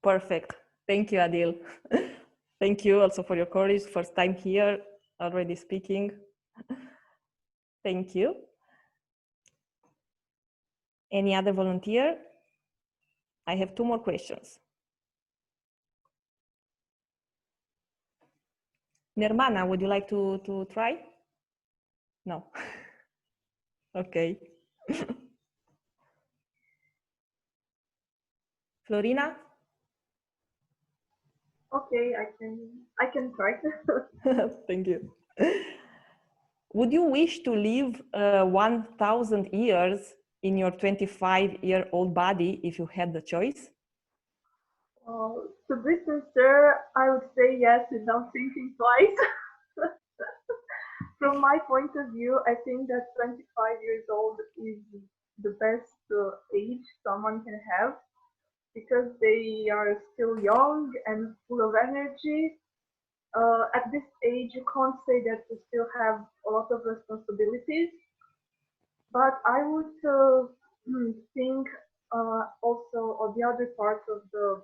Perfect. Thank you, Adil. Thank you also for your courage. First time here, already speaking. Thank you. Any other volunteer? I have two more questions. Nirmana, would you like to try? No. Okay. Florina? Okay, I can try. Thank you. Would you wish to live 1,000 years in your 25-year-old body if you had the choice? To be sincere, I would say yes without thinking twice. From my point of view, I think that 25 years old is the best age someone can have because they are still young and full of energy. At this age, you can't say that you still have a lot of responsibilities, but I would think also on the other parts of the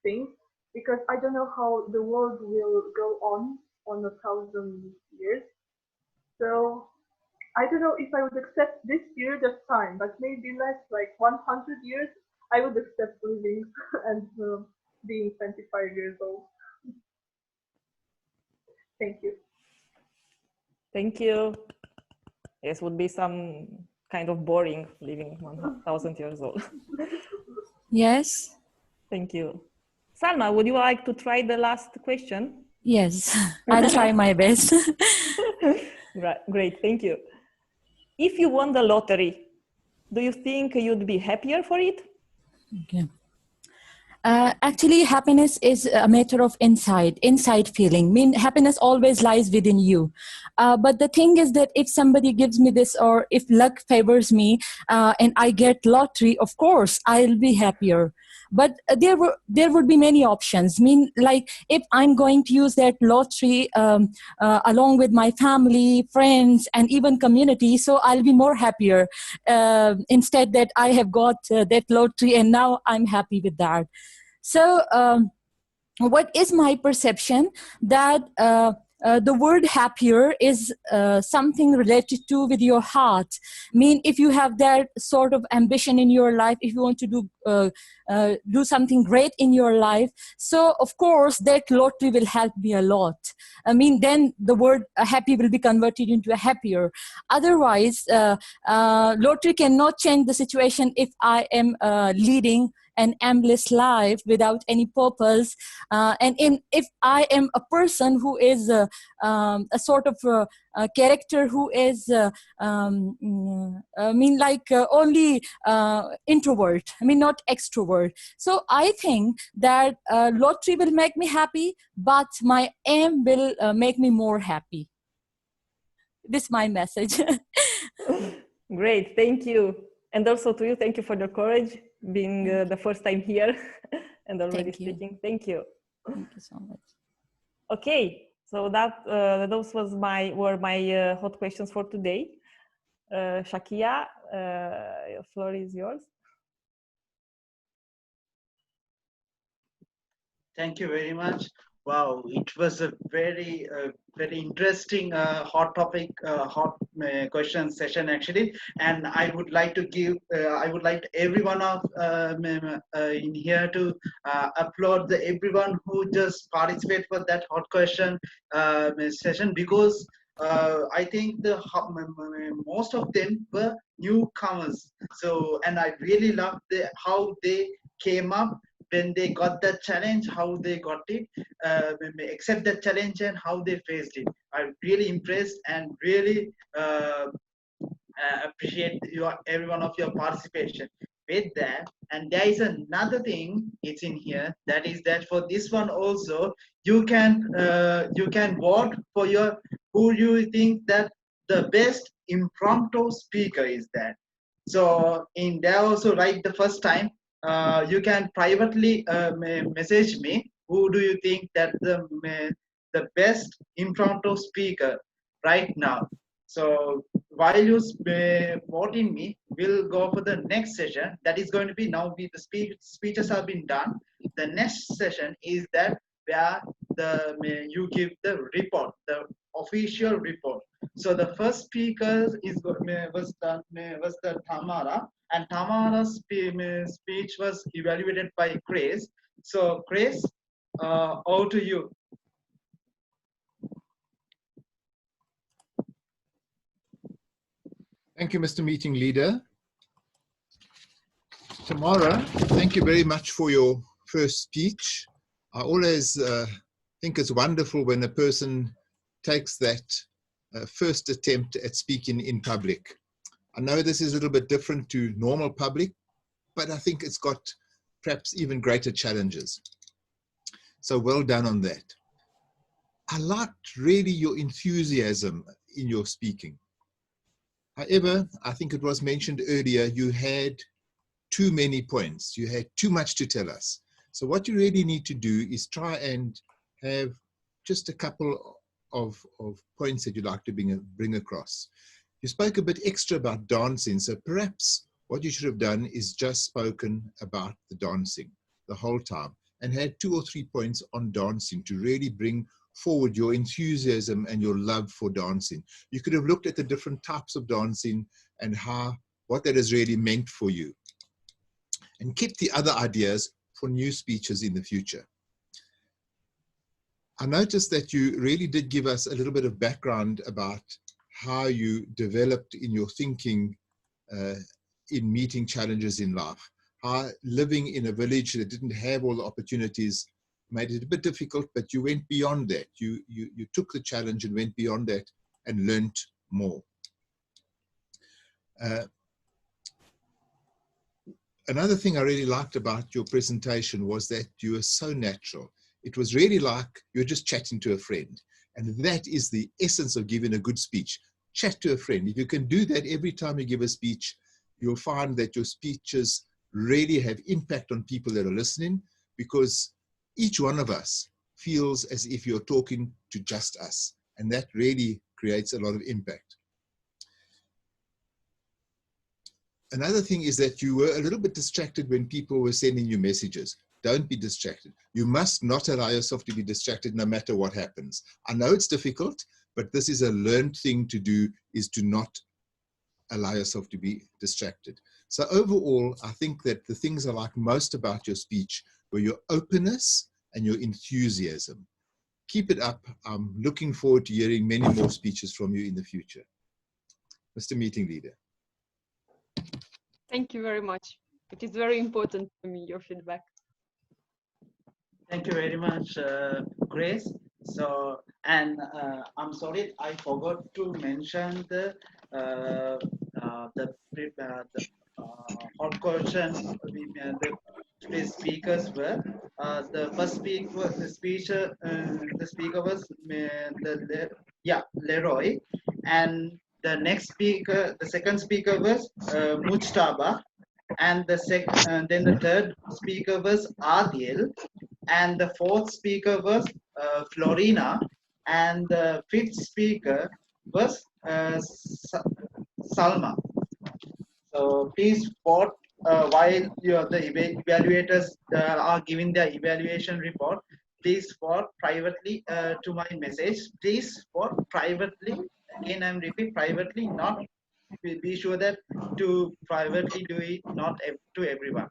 thing, because I don't know how the world will go on 1,000 years. So I don't know if I would accept this period of time, but maybe less, like 100 years, I would accept living and being 25 years old. Thank you. Thank you. Yes, would be some kind of boring living 1,000 years old. Yes. Thank you. Salma, would you like to try the last question? Yes, I'll try my best. Great, thank you. If you won the lottery, do you think you'd be happier for it? Okay. Actually, happiness is a matter of inside feeling. I mean, happiness always lies within you. But the thing is that if somebody gives me this, or if luck favors me and I get lottery, of course, I'll be happier. But there would be many options. I mean, like if I'm going to use that lottery along with my family, friends, and even community, so I'll be more happier instead that I have got that lottery and now I'm happy with that. So what is my perception that the word happier is something related to with your heart. I mean, if you have that sort of ambition in your life, if you want to do something great in your life, so of course that lottery will help me a lot. I mean, then the word happy will be converted into a happier. Otherwise, lottery cannot change the situation if I am leading an aimless life without any purpose, if I am a person who is a sort of a character who is only introvert, I mean not extrovert. So I think that lottery will make me happy, but my aim will make me more happy. This is my message. Great, thank you. And also to you, thank you for the courage, being the first time here and already speaking. Thank you. Thank you so much. Okay, so that those were my hot questions for today. Shakia, the floor is yours. Thank you very much. Wow, it was a very interesting hot topic, hot question session actually. And I would like to give, I would like everyone of in here to applaud everyone who just participate for that hot question session, because I think most of them were newcomers. So, and I really loved how they came up when they got that challenge, how they got it, when they accept that challenge and how they faced it. I'm really impressed and really appreciate every one of your participation with that. And there is another thing, it's in here, that is that for this one also you can vote for your who you think that the best impromptu speaker is that. So in there also, right, the first time you can privately message me who do you think that the best impromptu speaker right now. So while you voting me, we'll go for the next session. That is going to be now. The speeches have been done. The next session is that where you give the report, the official report. So the first speaker was the Tamara, and Tamara's speech was evaluated by Grace. So Grace, over to you. Thank you, Mr. Meeting Leader. Tamara, thank you very much for your first speech. I always think it's wonderful when a person takes that first attempt at speaking in public. I know this is a little bit different to normal public, but I think it's got perhaps even greater challenges. So well done on that. I liked really your enthusiasm in your speaking. However, I think it was mentioned earlier, you had too many points. You had too much to tell us. So what you really need to do is try and have just a couple of points that you'd like to bring across. You spoke a bit extra about dancing, so perhaps what you should have done is just spoken about the dancing the whole time and had 2 or 3 points on dancing to really bring forward your enthusiasm and your love for dancing. You could have looked at the different types of dancing and what that has really meant for you, and keep the other ideas for new speeches in the future. I noticed that you really did give us a little bit of background about how you developed in your thinking in meeting challenges in life, how living in a village that didn't have all the opportunities made it a bit difficult, but you went beyond that. You took the challenge and went beyond that and learnt more. Another thing I really liked about your presentation was that you were so natural. It was really like you're just chatting to a friend. And that is the essence of giving a good speech. Chat to a friend. If you can do that every time you give a speech, you'll find that your speeches really have impact on people that are listening, because each one of us feels as if you're talking to just us. And that really creates a lot of impact. Another thing is that you were a little bit distracted when people were sending you messages. Don't be distracted. You must not allow yourself to be distracted no matter what happens. I know it's difficult, but this is a learned thing to do, is to not allow yourself to be distracted. So overall, I think that the things I like most about your speech were your openness and your enthusiasm. Keep it up. I'm looking forward to hearing many more speeches from you in the future. Mr. Meeting Leader. Thank you very much. It is very important to me, your feedback. Thank you very much, Grace. So, and I'm sorry, I forgot to mention the hot question. The speakers were the first speaker was Leroy, and the next speaker, the second speaker was Mujtaba, and then the third speaker was Adil, and the fourth speaker was Florina, and the fifth speaker was Salma. So please vote while the evaluators are giving their evaluation report. Please vote privately to my message. Please vote privately. Again, I'm repeating, privately, not be sure that to privately do it, not to everyone.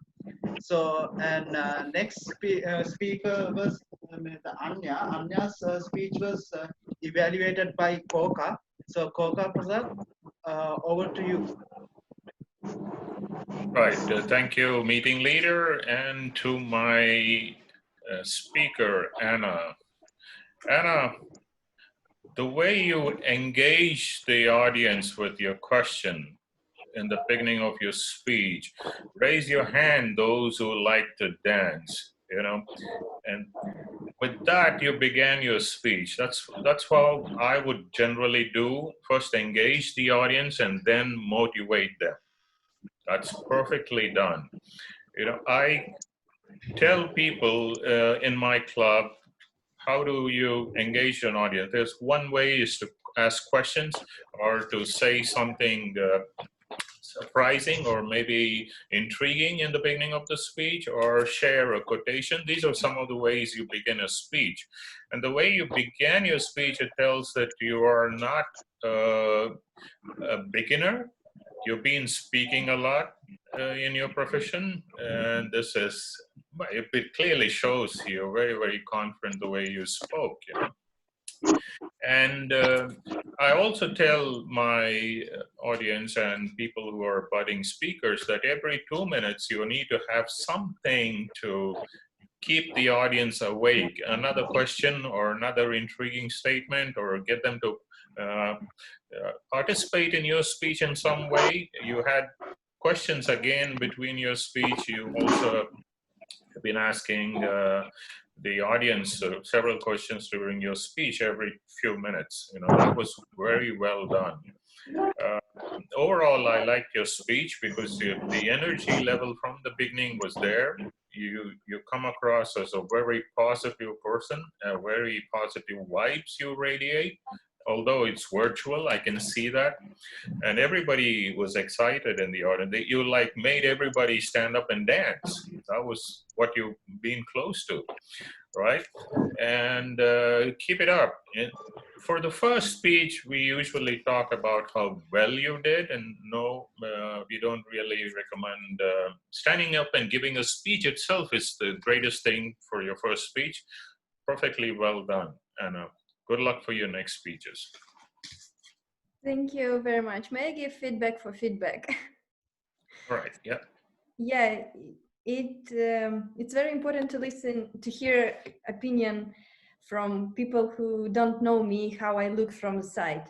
So, and next speaker was the Anya. Anya's speech was evaluated by Koka. So, Koka Prasad, over to you. Right. Thank you, meeting leader, and to my speaker, Anna. Anna, the way you engage the audience with your question in the beginning of your speech, raise your hand, those who like to dance, you know, and with that you began your speech. That's how I would generally do. First engage the audience and then motivate them. That's perfectly done. You know, I tell people in my club, how do you engage an audience? There's one way is to ask questions or to say something surprising or maybe intriguing in the beginning of the speech, or share a quotation. These are some of the ways you begin a speech. And the way you began your speech, it tells that you are not a beginner. You've been speaking a lot in your profession, and this is, it clearly shows you're very, very confident the way you spoke, you know. And I also tell my audience and people who are budding speakers that every 2 minutes you need to have something to keep the audience awake. Another question or another intriguing statement, or get them to participate in your speech in some way. You had questions again between your speech. You also have been asking the audience several questions during your speech every few minutes. You know, that was very well done. Overall, I liked your speech because the energy level from the beginning was there. You come across as a very positive person, very positive vibes you radiate. although it's virtual, I can see that. And everybody was excited in the audience. You like made everybody stand up and dance. That was what you've been close to, right? And keep it up. And for the first speech, we usually talk about how well you did, and no, we don't really recommend standing up and giving a speech itself is the greatest thing for your first speech. Perfectly well done, Anna. Good luck for your next speeches. Thank you very much. May I give feedback for feedback? All right, yeah. Yeah, it's very important to listen, to hear opinion from people who don't know me, how I look from the side.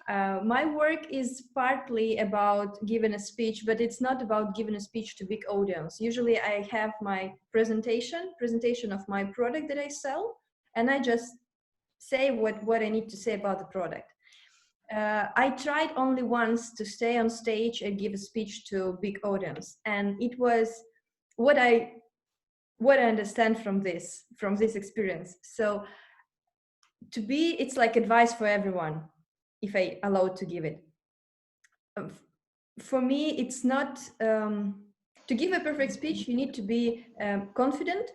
My work is partly about giving a speech, but it's not about giving a speech to big audience. Usually I have my presentation of my product that I sell, and I just say what I need to say about the product. I tried only once to stay on stage and give a speech to a big audience, and it was what I understand from this experience. So it's like advice for everyone, if I allowed to give it. For me, it's not to give a perfect speech. You need to be confident,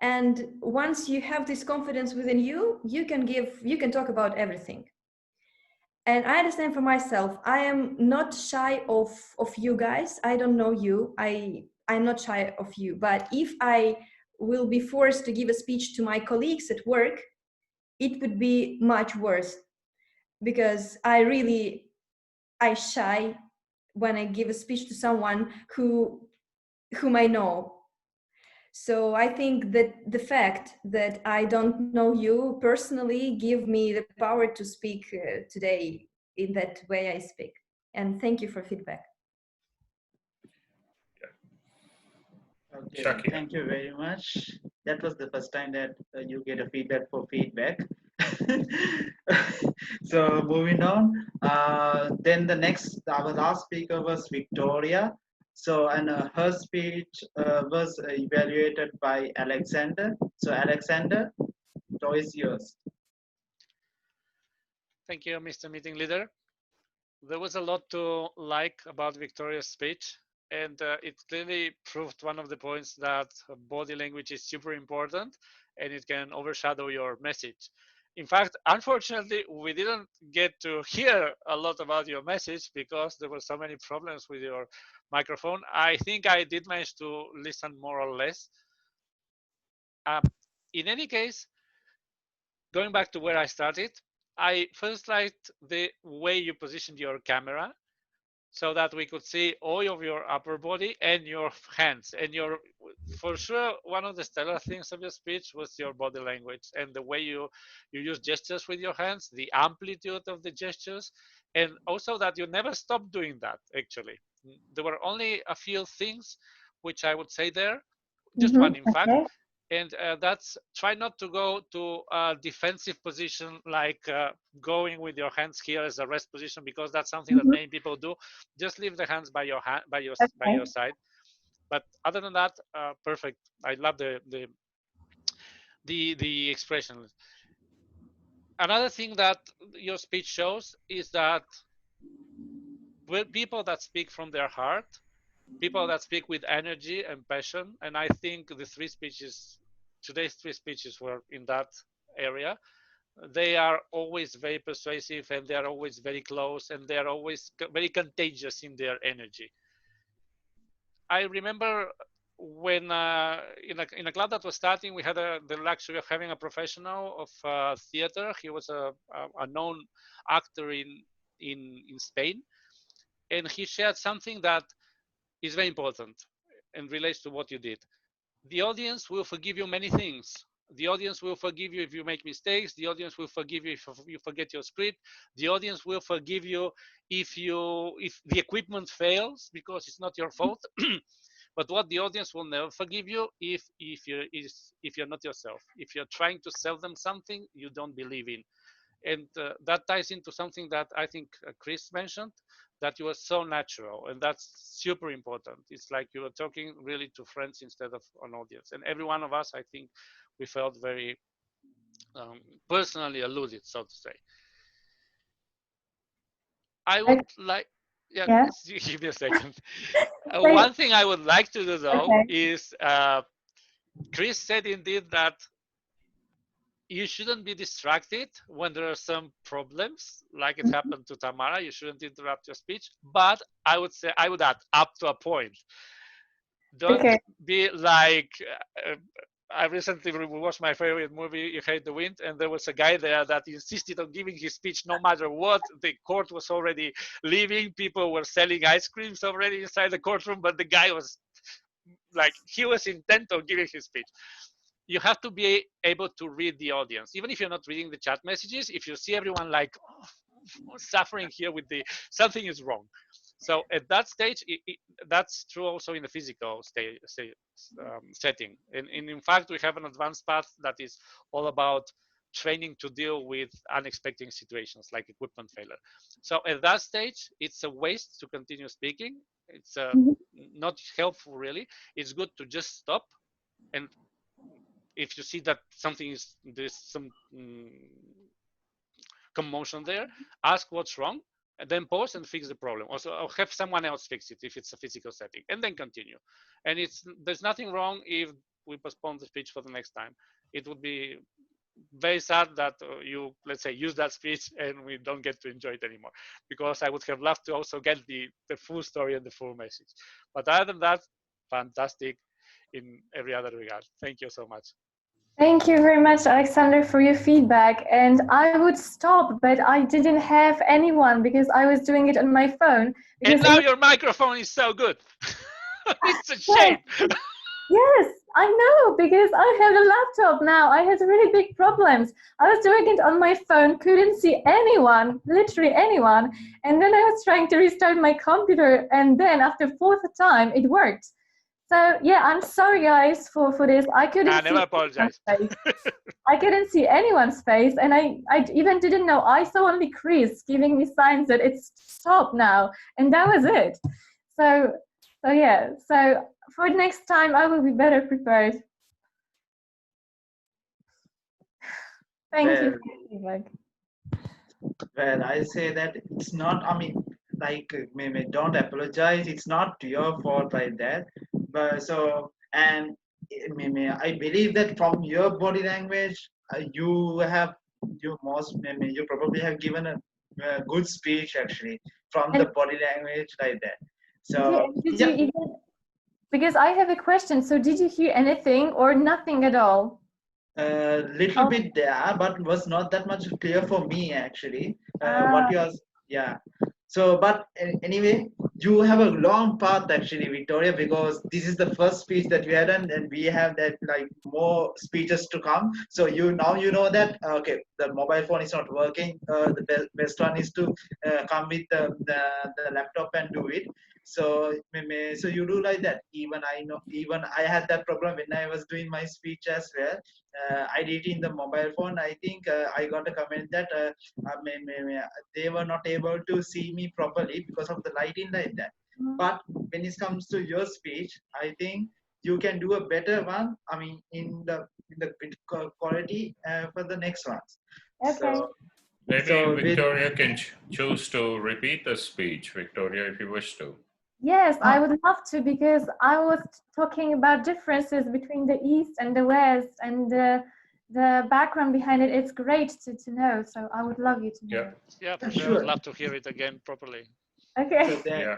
and once you have this confidence within you, you can talk about everything. And I understand for myself, I am not shy of you guys. I don't know you. I'm not shy of you. But if I will be forced to give a speech to my colleagues at work, it would be much worse, because I shy when I give a speech to someone whom I know. So I think that the fact that I don't know you personally give me the power to speak today in that way I speak. And thank you for feedback. Okay, thank you very much. That was the first time that you get a feedback for feedback. So moving on, then our last speaker was Victoria. So, and her speech was evaluated by Alexander. So Alexander, the floor is yours. Thank you, Mr. Meeting Leader. There was a lot to like about Victoria's speech, and it clearly proved one of the points that body language is super important and it can overshadow your message. In fact, unfortunately, we didn't get to hear a lot about your message because there were so many problems with your microphone. I think I did manage to listen more or less. In any case, going back to where I started, I first liked the way you positioned your camera so that we could see all of your upper body and your hands. And for sure, one of the stellar things of your speech was your body language and the way you use gestures with your hands, the amplitude of the gestures, and also that you never stopped doing that, actually. There were only a few things which I would say there, just one, in fact. And that's try not to go to a defensive position, like going with your hands here as a rest position, because that's something that many people do. Just leave the hands by your side. But other than that, perfect. I love the expression. Another thing that your speech shows is that people that speak from their heart, people that speak with energy and passion, and I think today's three speeches were in that area. They are always very persuasive, and they are always very close, and they are always very contagious in their energy. I remember when in a club that was starting, we had the luxury of having a professional of theater. He was a known actor in Spain, and he shared something that is very important and relates to what you did. The audience will forgive you many things. The audience will forgive you if you make mistakes. The audience will forgive you if you forget your script. The audience will forgive you if the equipment fails because it's not your fault. But what the audience will never forgive you if you're not yourself. If you're trying to sell them something you don't believe in. And that ties into something that I think Chris mentioned, that you are so natural, and that's super important. It's like you were talking really to friends instead of an audience. And every one of us, I think, we felt very personally alluded, so to say. I would like, Yeah. give me a second. Say- One thing I would like to do though Okay. is, Chris said indeed that you shouldn't be distracted when there are some problems, like it happened to Tamara. You shouldn't interrupt your speech. But I would say, I would add, up to a point. Don't Okay. be like, I recently watched my favorite movie, You Hate the Wind, and there was a guy there that insisted on giving his speech no matter what. The court was already leaving. People were selling ice creams already inside the courtroom, but the guy was like, he was intent on giving his speech. You have to be able to read the audience, even if you're not reading the chat messages. If you see everyone like suffering here with the, something is wrong. So at that stage, that's true also in the physical setting. And in fact, we have an advanced path that is all about training to deal with unexpected situations like equipment failure. So at that stage, it's a waste to continue speaking. It's not helpful, really. It's good to just stop, and if you see that something is, there's some commotion there, ask what's wrong, and then pause and fix the problem. Also, or have someone else fix it if it's a physical setting, and then continue. And there's nothing wrong if we postpone the speech for the next time. It would be very sad that you, let's say, use that speech and we don't get to enjoy it anymore, because I would have loved to also get the full story and the full message. But other than that, fantastic in every other regard. Thank you so much. Thank you very much, Alexander, for your feedback. And I would stop, but I didn't have anyone because I was doing it on my phone. And now your microphone is so good. It's a shame. Yes, I know, because I have a laptop now. I had really big problems. I was doing it on my phone, couldn't see anyone, literally anyone. And then I was trying to restart my computer, and then after fourth time, it worked. So yeah, I'm sorry guys for this. I couldn't never apologize. I couldn't see anyone's face, and I even didn't know. I saw only Chris giving me signs that it's stopped now, and that was it. So yeah. So for next time, I will be better prepared. Thank you for your feedback. Well, I say that it's not, I mean, like, maybe don't apologize. It's not your fault like that. But so, and maybe I believe that from your body language, you probably have given a good speech actually from the body language like that. So, did you even, because I have a question. So did you hear anything or nothing at all? A little bit there, but was not that much clear for me actually. What yours? Yeah. So, but anyway, you have a long path actually, Victoria, because this is the first speech that we had done, and we have that like more speeches to come. So you know that okay, the mobile phone is not working. The best one is to come with the laptop and do it. So you do like that. Even I had that problem when I was doing my speech as well. I did it in the mobile phone. I think I got a comment that they were not able to see me properly because of the lighting like that. But when it comes to your speech, I think you can do a better one. I mean, in the bit quality for the next ones. Okay. So, maybe Victoria can choose to repeat the speech, Victoria, if you wish to. Yes, I would love to, because I was talking about differences between the East and the West, and the background behind it. It's great to know, so I would love you to know. Yeah, sure. I would love to hear it again properly. Okay. So then,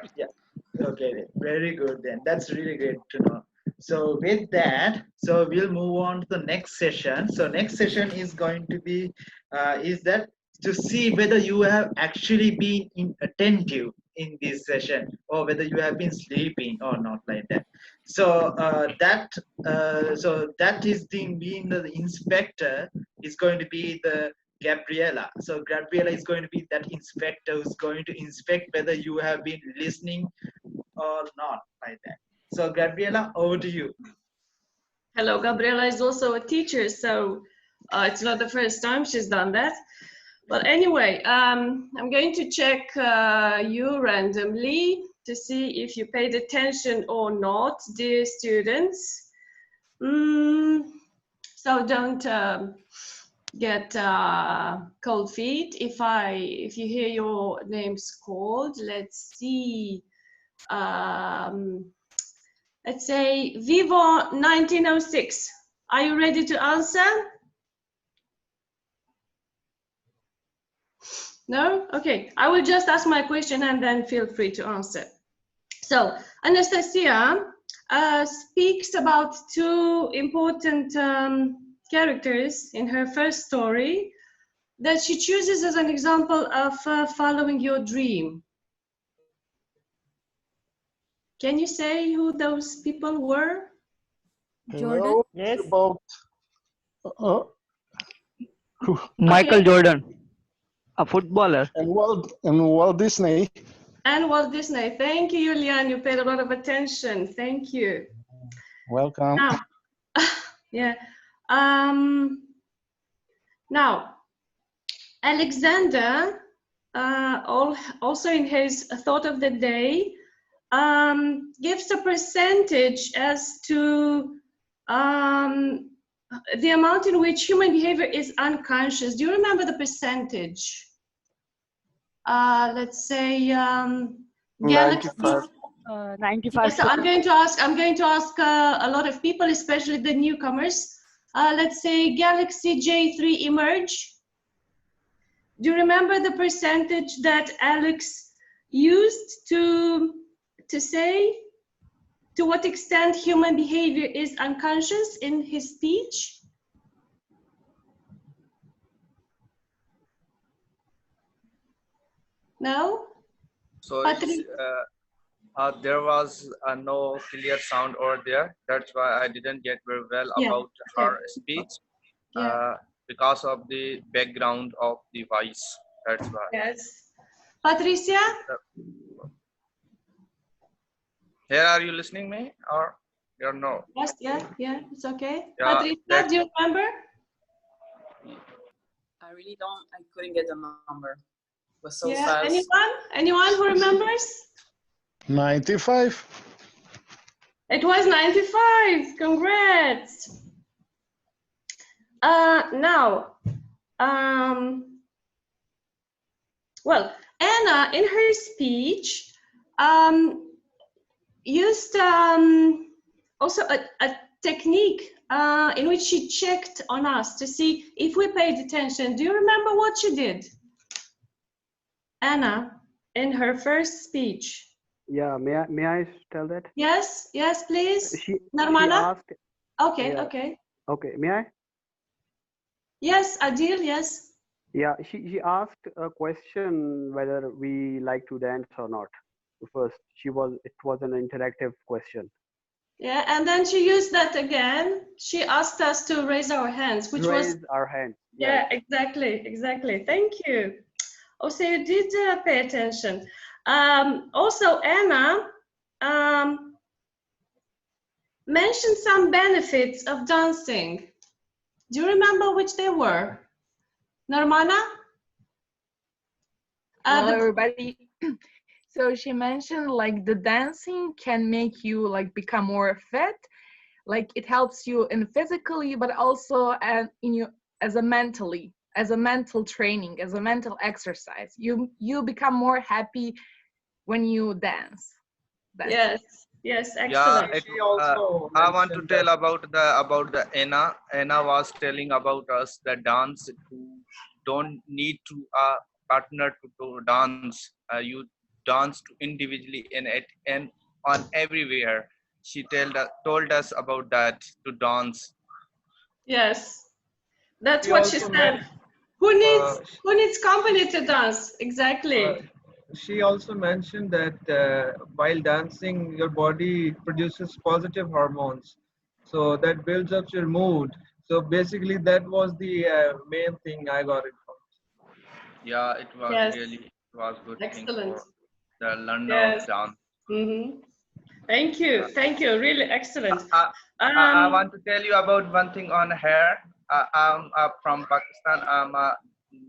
okay, very good then. That's really great to know. So with that, so we'll move on to the next session. So next session is going to be to see whether you have actually been attentive in this session, or whether you have been sleeping or not like that. So that is being the inspector is going to be the Gabriela. So Gabriela is going to be that inspector who's going to inspect whether you have been listening or not like that. So Gabriela, over to you. Hello, Gabriela is also a teacher, so it's not the first time she's done that. But anyway, I'm going to check you randomly to see if you paid attention or not, dear students. So don't get cold feet if you hear your names called. Let's see. Let's say Vivo 1906. Are you ready to answer? No? Okay. I will just ask my question and then feel free to answer. So Anastasia speaks about two important characters in her first story that she chooses as an example of following your dream. Can you say who those people were? Jordan? Yes. About Michael Okay. Jordan, a footballer. and Walt Disney. And Walt Disney. Thank you, Julian. You paid a lot of attention. Thank you. Welcome. Now, yeah. Now, Alexander, also in his thought of the day, gives a percentage as to the amount in which human behavior is unconscious. Do you remember the percentage? Let's say galaxy. 95. 95. Yes, I'm going to ask a lot of people, especially the newcomers. Let's say Galaxy J3 emerge. Do you remember the percentage that Alex used to say to what extent human behavior is unconscious in his speech? No? So Patrick? there was no clear sound over there. That's why I didn't get very well Yeah. about her speech Yeah. because of the background of the voice. That's why. Yes. Patricia? Here, are you listening me or you're no? Yes, yeah, it's okay. Yeah, Patricia, do you remember? I really don't. I couldn't get the number. It was so Yeah, fast. anyone who remembers? 95. It was 95. Congrats. Now, well, Anna in her speech used also a technique in which she checked on us to see if we paid attention. Do you remember what she did? Anna, in her first speech. Yeah, may I tell that? Yes, please. She Narmana? asked. Okay, Yeah, okay. okay, may I? Yes, Adil, yes. Yeah, she asked a question whether we like to dance or not. First, it was an interactive question. Yeah, and then she used that again. She asked us to raise our hands, which was Our hands. yeah, exactly. Thank you. Also, you did pay attention. Also, Anna mentioned some benefits of dancing. Do you remember which they were? Narmana? Hello, everybody. So she mentioned like the dancing can make you like become more fit, like it helps you in physically, but also in you as a mental training, as a mental exercise. You become more happy when you dance. Yes, excellent. Yeah, I want to tell about the Anna. Anna was telling about us that dance don't need to partner to dance. You dance to individually and on everywhere. She told us about that to dance. Yes, that's She what she also said. Who needs company to dance? Exactly. She also mentioned that while dancing, your body produces positive hormones, so that builds up your mood. So basically, that was the main thing I got it from. Yeah, it was Yes. really good thing Excellent. for the learner Yes. of dance. Thank you. Really excellent. I want to tell you about one thing on hair. I'm from Pakistan. I'm a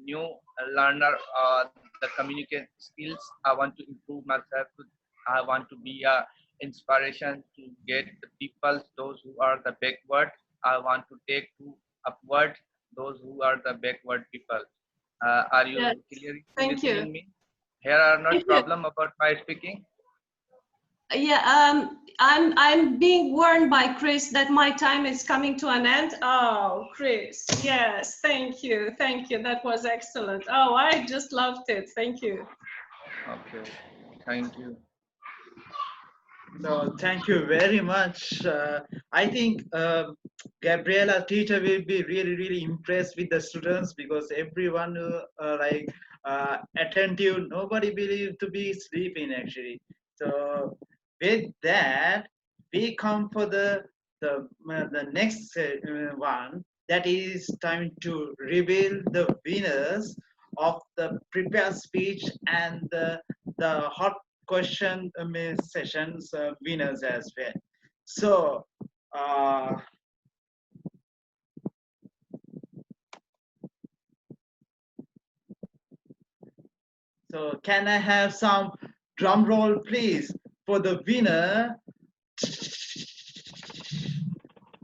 new learner. The communicate skills. I want to improve myself. I want to be a inspiration to get the people, those who are the backward. I want to take to upward. those who are the backward people. Are you Yes, clearly thank you. listening me? Here are not Thank you. problem about my speaking. Yeah, I'm being warned by Chris that my time is coming to an end. Oh, Chris, yes, thank you, thank you. That was excellent. Oh, I just loved it. Thank you. Okay, thank you. So thank you very much. I think Gabriela teacher will be really impressed with the students because everyone like attentive. Nobody believe to be sleeping actually. So with that, we come for the next one. That is time to reveal the winners of the prepared speech and the hot question sessions winners as well. So, so can I have some drum roll, please, for the winner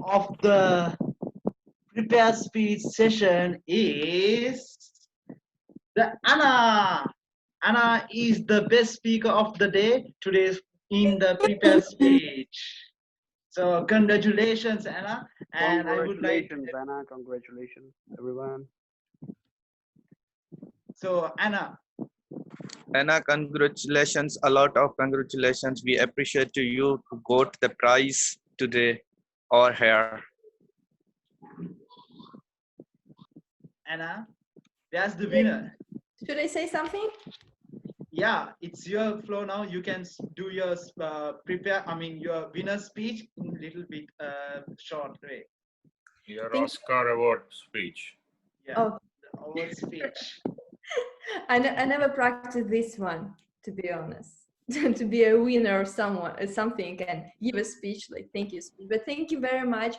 of the prepared speech session is the Anna. Anna is the best speaker of the day today in the prepared speech. So congratulations, Anna. And I would like, Congratulations, Anna. Congratulations, everyone. so Anna, Anna, congratulations, a lot of congratulations. We appreciate you to got the prize today or here. Anna, that's the winner. Should I say something? Yeah, it's your flow now. You can do your your winner speech in a little bit short way. Your Oscar award speech. Yeah, Oh. the award speech. I never practiced this one, to be honest. To be a winner or something and give a speech, like thank you speech. But thank you very much,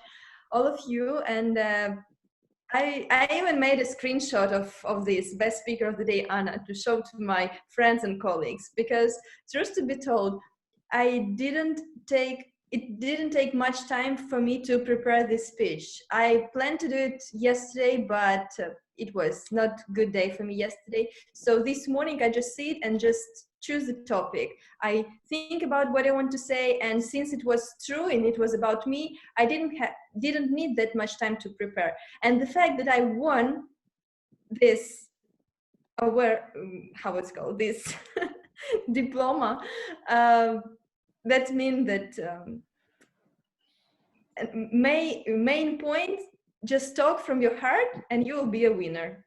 all of you. And I even made a screenshot of this best speaker of the day, Anna, to show to my friends and colleagues, because truth to be told, it didn't take much time for me to prepare this speech. I planned to do it yesterday, but it was not a good day for me yesterday. So this morning I just sit and just choose the topic. I think about what I want to say, and since it was true and it was about me, I didn't need that much time to prepare. And the fact that I won this this diploma, that means that main point, just talk from your heart and you will be a winner.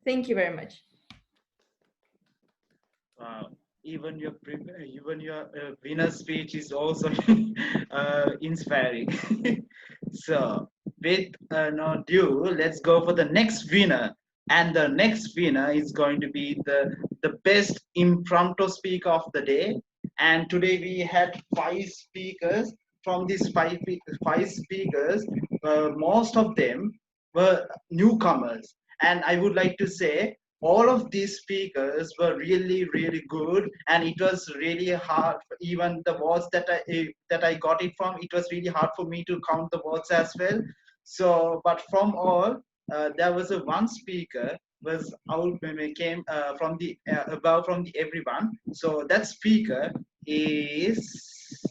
Thank you very much. Wow. Even your winner speech is also inspiring. So with no ado, let's go for the next winner. And the next winner is going to be the best impromptu speaker of the day. And today we had 5 speakers. From these five speakers, most of them were newcomers. And I would like to say all of these speakers were really good, and it was really hard. Even the words that I got it from, it was really hard for me to count the words as well. So but from all, there was a one speaker was out came from the above from the everyone. So that speaker is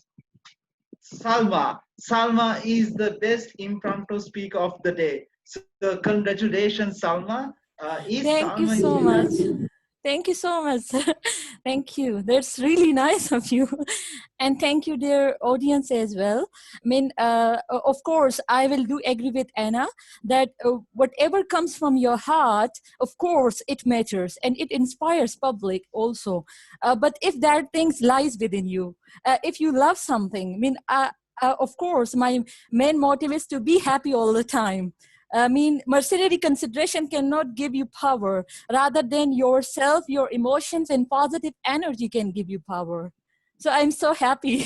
Salma. Salma is the best impromptu speaker of the day. So congratulations, Salma. Thank you so much. Thank you so much. Thank you. That's really nice of you. And thank you, dear audience, as well. I mean, of course, I will do agree with Anna that whatever comes from your heart, of course, it matters and it inspires public also. But if that things lies within you, if you love something, I mean, of course, my main motive is to be happy all the time. I mean, mercenary consideration cannot give you power. Rather than yourself, your emotions and positive energy can give you power. So I'm so happy.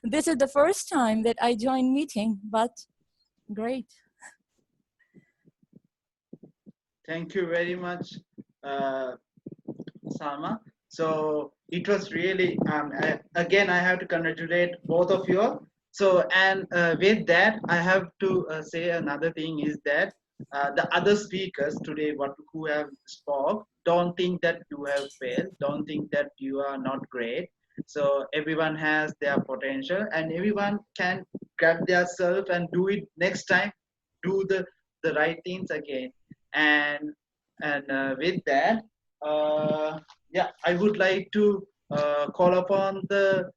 This is the first time that I joined meeting, but great. Thank you very much, Salma. So it was really, again, I have to congratulate both of you all. So, and with that, I have to say another thing is that the other speakers today, who have spoke, don't think that you have failed, don't think that you are not great. So everyone has their potential, and everyone can grab their self and do it next time, do the right things again. And with that, yeah, I would like to call upon the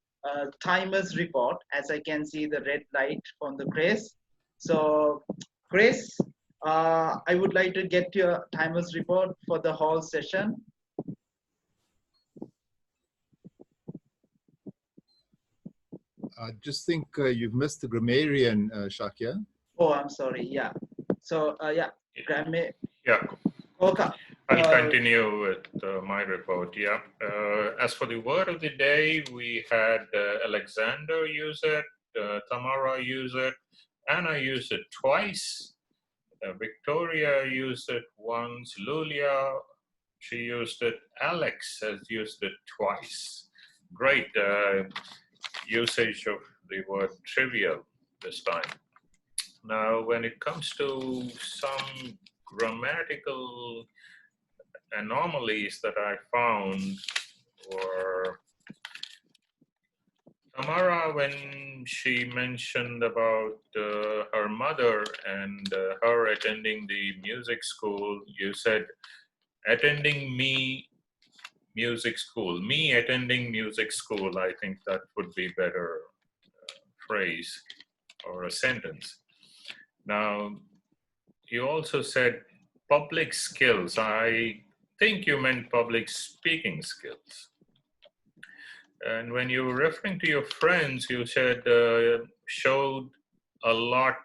timers report, as I can see the red light from the Chris. So Chris, I would like to get your timers report for the whole session. I just think you've missed the grammarian, Shakya. Oh, I'm sorry. Yeah. So yeah, grammar. Yeah. Okay. I'll continue with my report. Yeah. As for the word of the day, we had Alexander use it, Tamara use it, Anna used it twice, Victoria used it once, Lulia, she used it, Alex has used it twice. Great usage of the word trivial this time. Now, when it comes to some grammatical anomalies that I found were Tamara, when she mentioned about her mother and her attending the music school, you said attending music school. Me attending music school, I think that would be better phrase or a sentence. Now, you also said public skills. I think you meant public speaking skills. And when you were referring to your friends, you said showed a lot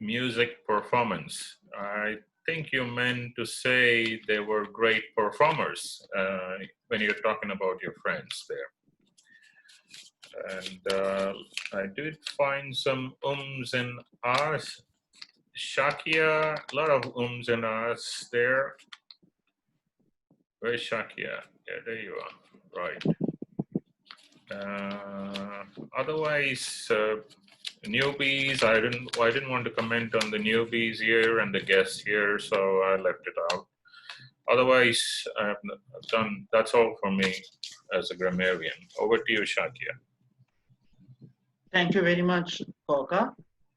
music performance. I think you meant to say they were great performers when you're talking about your friends there. And I did find some ums and ahs. Shakya, a lot of ums and ahs there. Where's Shakya? Yeah, there you are. Right. Otherwise, newbies, I didn't want to comment on the newbies here and the guests here, so I left it out. Otherwise, I've done. That's all for me as a grammarian. Over to you, Shakya. Thank you very much, Koka.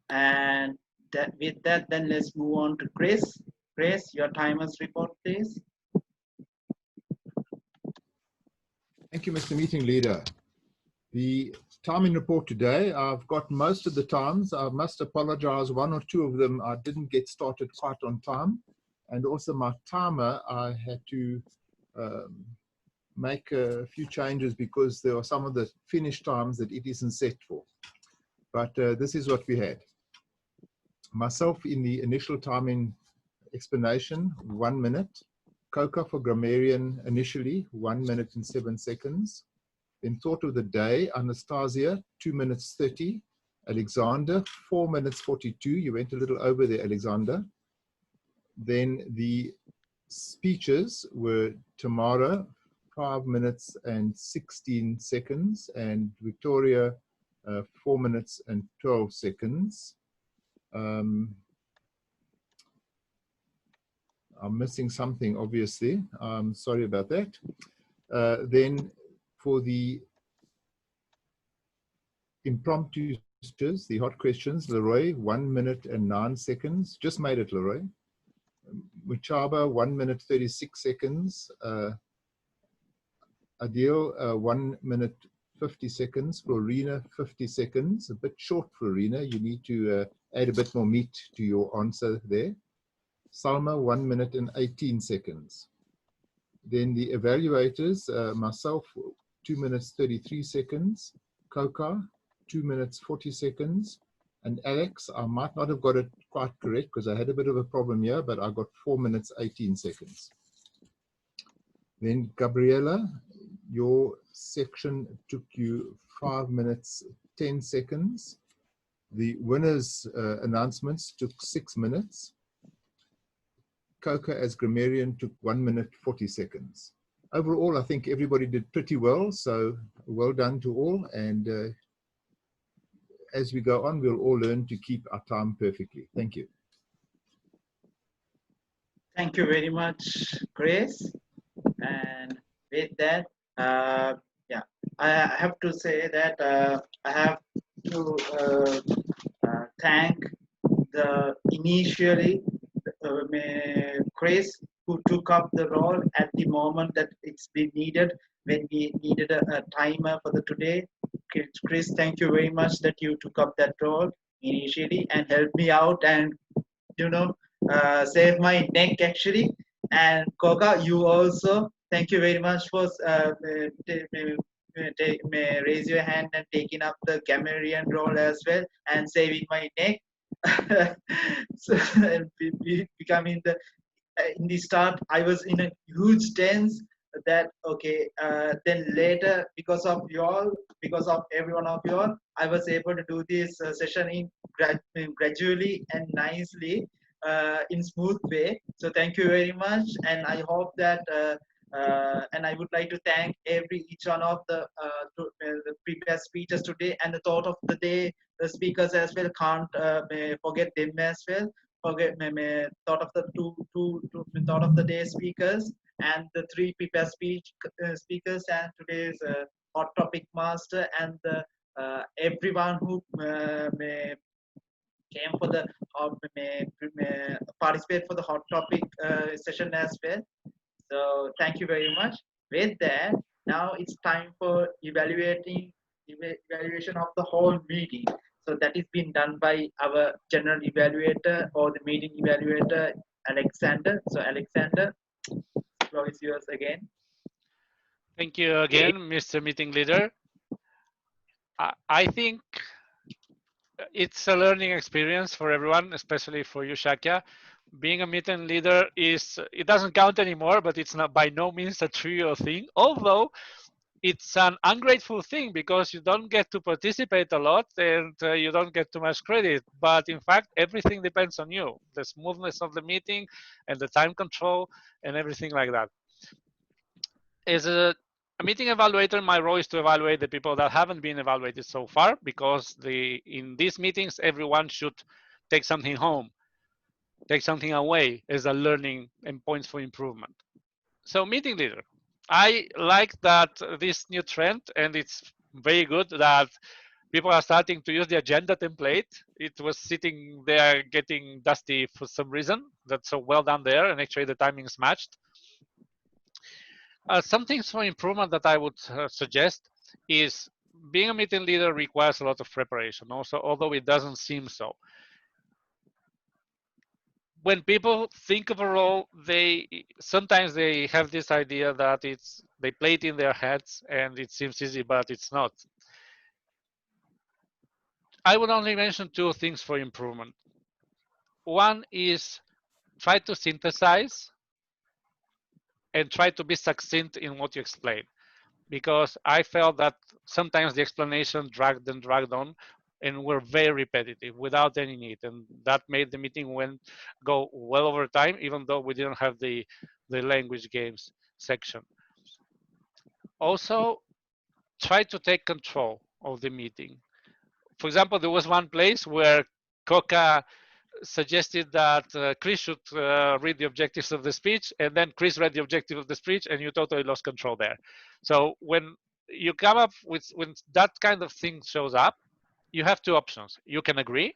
And with that, then let's move on to Chris. Chris, your timers report, please. Thank you, Mr. Meeting Leader. The timing report today, I've got most of the times. I must apologize, one or two of them I didn't get started quite on time. And also my timer, I had to make a few changes because there are some of the finish times that it isn't set for. But this is what we had. Myself in the initial timing explanation, 1 minute. Coca for grammarian initially, 1 minute and 7 seconds. Then thought of the day, Anastasia, 2 minutes 30. Alexander, 4 minutes 42. You went a little over there, Alexander. Then the speeches were Tamara, 5 minutes and 16 seconds, and Victoria, 4 minutes and 12 seconds. I'm missing something, obviously. Sorry about that. Then for the impromptu, the hot questions, Leroy, 1 minute and 9 seconds. Just made it, Leroy. Muchaba, 1 minute 36 seconds. Adil, 1 minute 50 seconds. Florina, 50 seconds. A bit short, Florina. You need to add a bit more meat to your answer there. Salma, 1 minute and 18 seconds. Then the evaluators, myself, 2 minutes 33 seconds. Coca, 2 minutes 40 seconds. And Alex, I might not have got it quite correct because I had a bit of a problem here, but I got 4 minutes 18 seconds. Then Gabriela, your section took you 5 minutes 10 seconds. The winners' announcements took 6 minutes. Coca as grammarian took 1 minute 40 seconds. Overall, I think everybody did pretty well, so well done to all. And as we go on, we'll all learn to keep our time perfectly. Thank you. Thank you very much, Grace. And with that, yeah, I have to say that I have to thank the initially Chris, who took up the role at the moment that it's been needed, when we needed a timer for the today. Chris, thank you very much that you took up that role initially and helped me out and, you know, save my neck actually. And Koka, you also, thank you very much for raise your hand and taking up the Gamerian role as well and saving my neck. So, and becoming the in the start I was in a huge tense that okay, then later because of y'all, because of every one of y'all, I was able to do this session in gradually and nicely, in smooth way. So thank you very much, and I hope that and I would like to thank every each one of the previous speakers today and the thought of the day speakers as well. Can't forget them as well. Forget thought of the thought of the day speakers and the three prepared speakers and today's hot topic master and the everyone who came for the participate for the hot topic session as well. So thank you very much. With that, now it's time for evaluation of the whole meeting. So that is being done by our general evaluator or the meeting evaluator, Alexander. So Alexander, the floor is yours again. Thank you again, Mr. Meeting Leader. I think it's a learning experience for everyone, especially for you, Shakya. Being a meeting leader it doesn't count anymore, but it's not by no means a trivial thing, although it's an ungrateful thing because you don't get to participate a lot and you don't get too much credit. But in fact, everything depends on you, the smoothness of the meeting and the time control and everything like that. As a meeting evaluator, my role is to evaluate the people that haven't been evaluated so far, because in these meetings, everyone should take something home, take something away as a learning and points for improvement. So meeting leader, I like that this new trend, and it's very good that people are starting to use the agenda template. It was sitting there getting dusty for some reason. That's so well done there, and actually the timing is matched. Some things for improvement that I would suggest is being a meeting leader requires a lot of preparation also, although it doesn't seem so. When people think of a role, sometimes they have this idea that they play it in their heads and it seems easy, but it's not. I would only mention two things for improvement. One is try to synthesize and try to be succinct in what you explain, because I felt that sometimes the explanation dragged on and were very repetitive without any need, and that made the meeting go well over time, even though we didn't have the language games section. Also, try to take control of the meeting. For example, there was one place where Coca suggested that Chris should read the objectives of the speech, and then Chris read the objective of the speech, and you totally lost control there. So when you come up with, when that kind of thing shows up, you have two options. You can agree,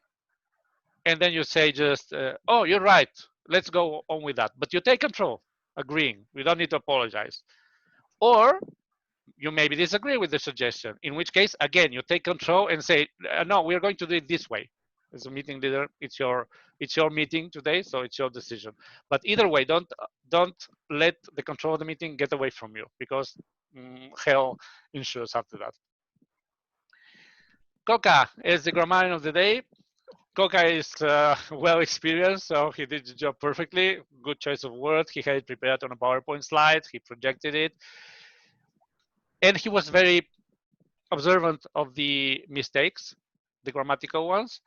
and then you say just, oh, you're right, let's go on with that. But you take control, agreeing. We don't need to apologize. Or you maybe disagree with the suggestion, in which case, again, you take control and say, no, we're going to do it this way. As a meeting leader, it's your meeting today, so it's your decision. But either way, don't let the control of the meeting get away from you, because hell ensues after that. Coca is the grammarian of the day. Coca is well experienced, so he did the job perfectly. Good choice of words. He had it prepared on a PowerPoint slide. He projected it. And he was very observant of the mistakes, the grammatical ones.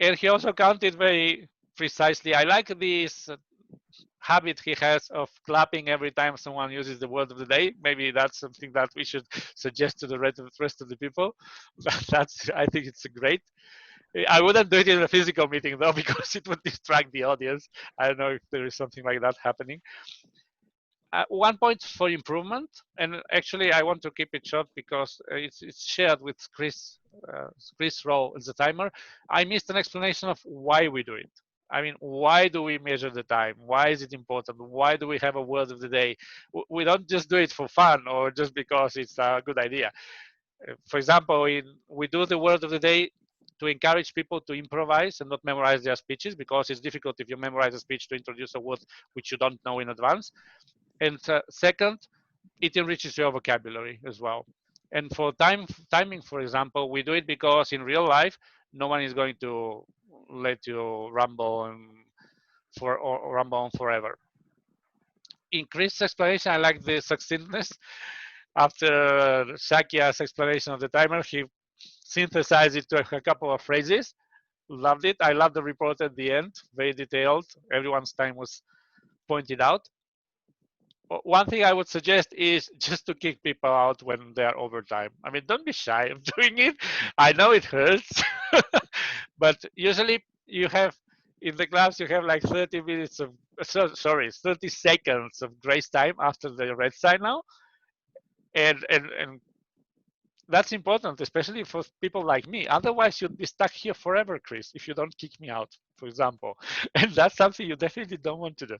And he also counted very precisely. I like this habit he has of clapping every time someone uses the word of the day. Maybe that's something that we should suggest to the rest of the people. I think it's great. I wouldn't do it in a physical meeting though, because it would distract the audience. I don't know if there is something like that happening. One point for improvement, and actually I want to keep it short because it's shared with Chris Rowe as the timer. I missed an explanation of why we do it. I mean, why do we measure the time? Why is it important? Why do we have a word of the day? We don't just do it for fun or just because it's a good idea. For example, we do the word of the day to encourage people to improvise and not memorize their speeches, because it's difficult if you memorize a speech to introduce a word which you don't know in advance. And second, it enriches your vocabulary as well. And for timing, for example, we do it because in real life, no one is going to let you ramble or ramble on forever. In Chris' explanation, I like the succinctness. After Shakia's explanation of the timer, he synthesized it to a couple of phrases. Loved it. I love the report at the end, very detailed. Everyone's time was pointed out. One thing I would suggest is just to kick people out when they're overtime. I mean, don't be shy of doing it. I know it hurts, but usually you have, in the class, you have like 30 minutes of, 30 seconds of grace time after the red sign now. And that's important, especially for people like me. Otherwise, you'd be stuck here forever, Chris, if you don't kick me out, for example. And that's something you definitely don't want to do.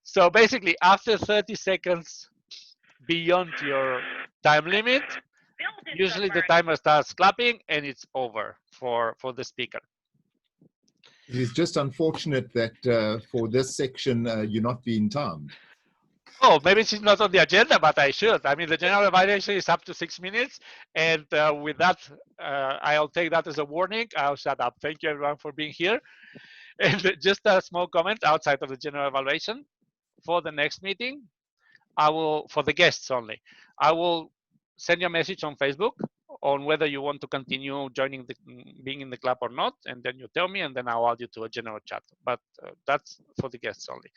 So basically, after 30 seconds beyond your time limit, usually the timer starts clapping and it's over for the speaker. It is just unfortunate that for this section, you're not being timed. Oh, maybe it's not on the agenda, but I should. I mean, the general evaluation is up to 6 minutes. And with that, I'll take that as a warning. I'll shut up. Thank you, everyone, for being here. And just a small comment outside of the general evaluation. For the next meeting, I will, for the guests only, I will send you a message on Facebook on whether you want to continue joining being in the club or not. And then you tell me, and then I'll add you to a general chat. But that's for the guests only.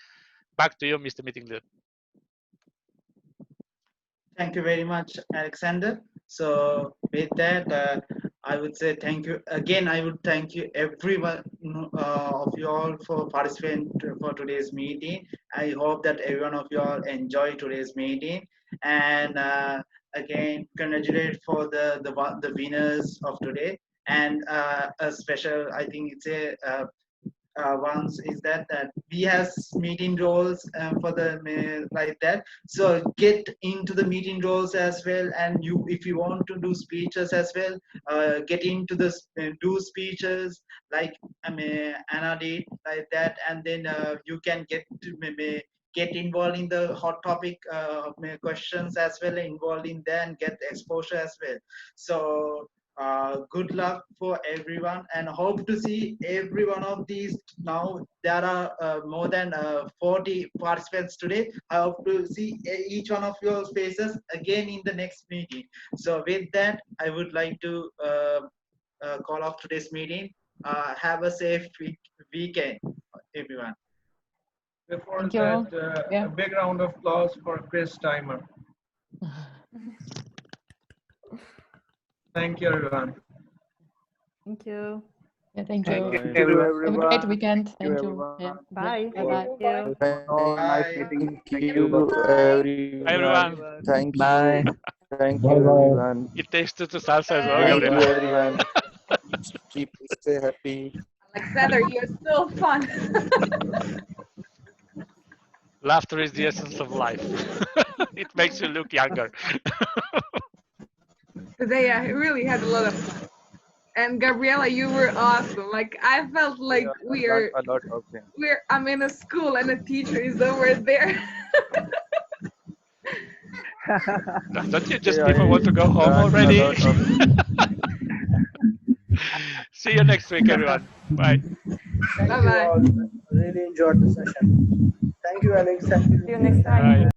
Back to you, Mr. Meeting Leader. Thank you very much, Alexander. So with that, I would say thank you again. I would thank you everyone of you all for participating for today's meeting. I hope that everyone of you all enjoy today's meeting. And again, congratulate for the winners of today. And a special, I think it's a once is that we have meeting roles for the like that, so get into the meeting roles as well. And you, if you want to do speeches as well, get into the do speeches like Anna did like that. And then you can get involved in the hot topic questions as well, involved in that and get exposure as well. So good luck for everyone, and hope to see every one of these. Now there are more than 40 participants today. I hope to see each one of your faces again in the next meeting. So with that, I would like to call off today's meeting. Have a safe weekend, everyone. Before that, a big round of applause for Chris Timer. Thank you, everyone. Thank you. Yeah, thank you. Thank you, everyone. Have a great weekend. Thank Thank you. you, Yeah. Bye. Bye. Nice meeting. Thank you. Hi, everyone. Thank you. Thank you, everyone. It takes two to salsa as well, Thank you, Gabriela. everyone. Stay happy. Alexander, you're so fun. Laughter is the essence of life. It makes you look younger. Today I really had a lot of fun. And Gabriela, you were awesome. Like I felt like I'm in a school and a teacher is over there. Don't you just people want to go home already? See you next week, everyone. Bye. Bye bye. Really enjoyed the session. Thank you, Alex. See you next time. Bye.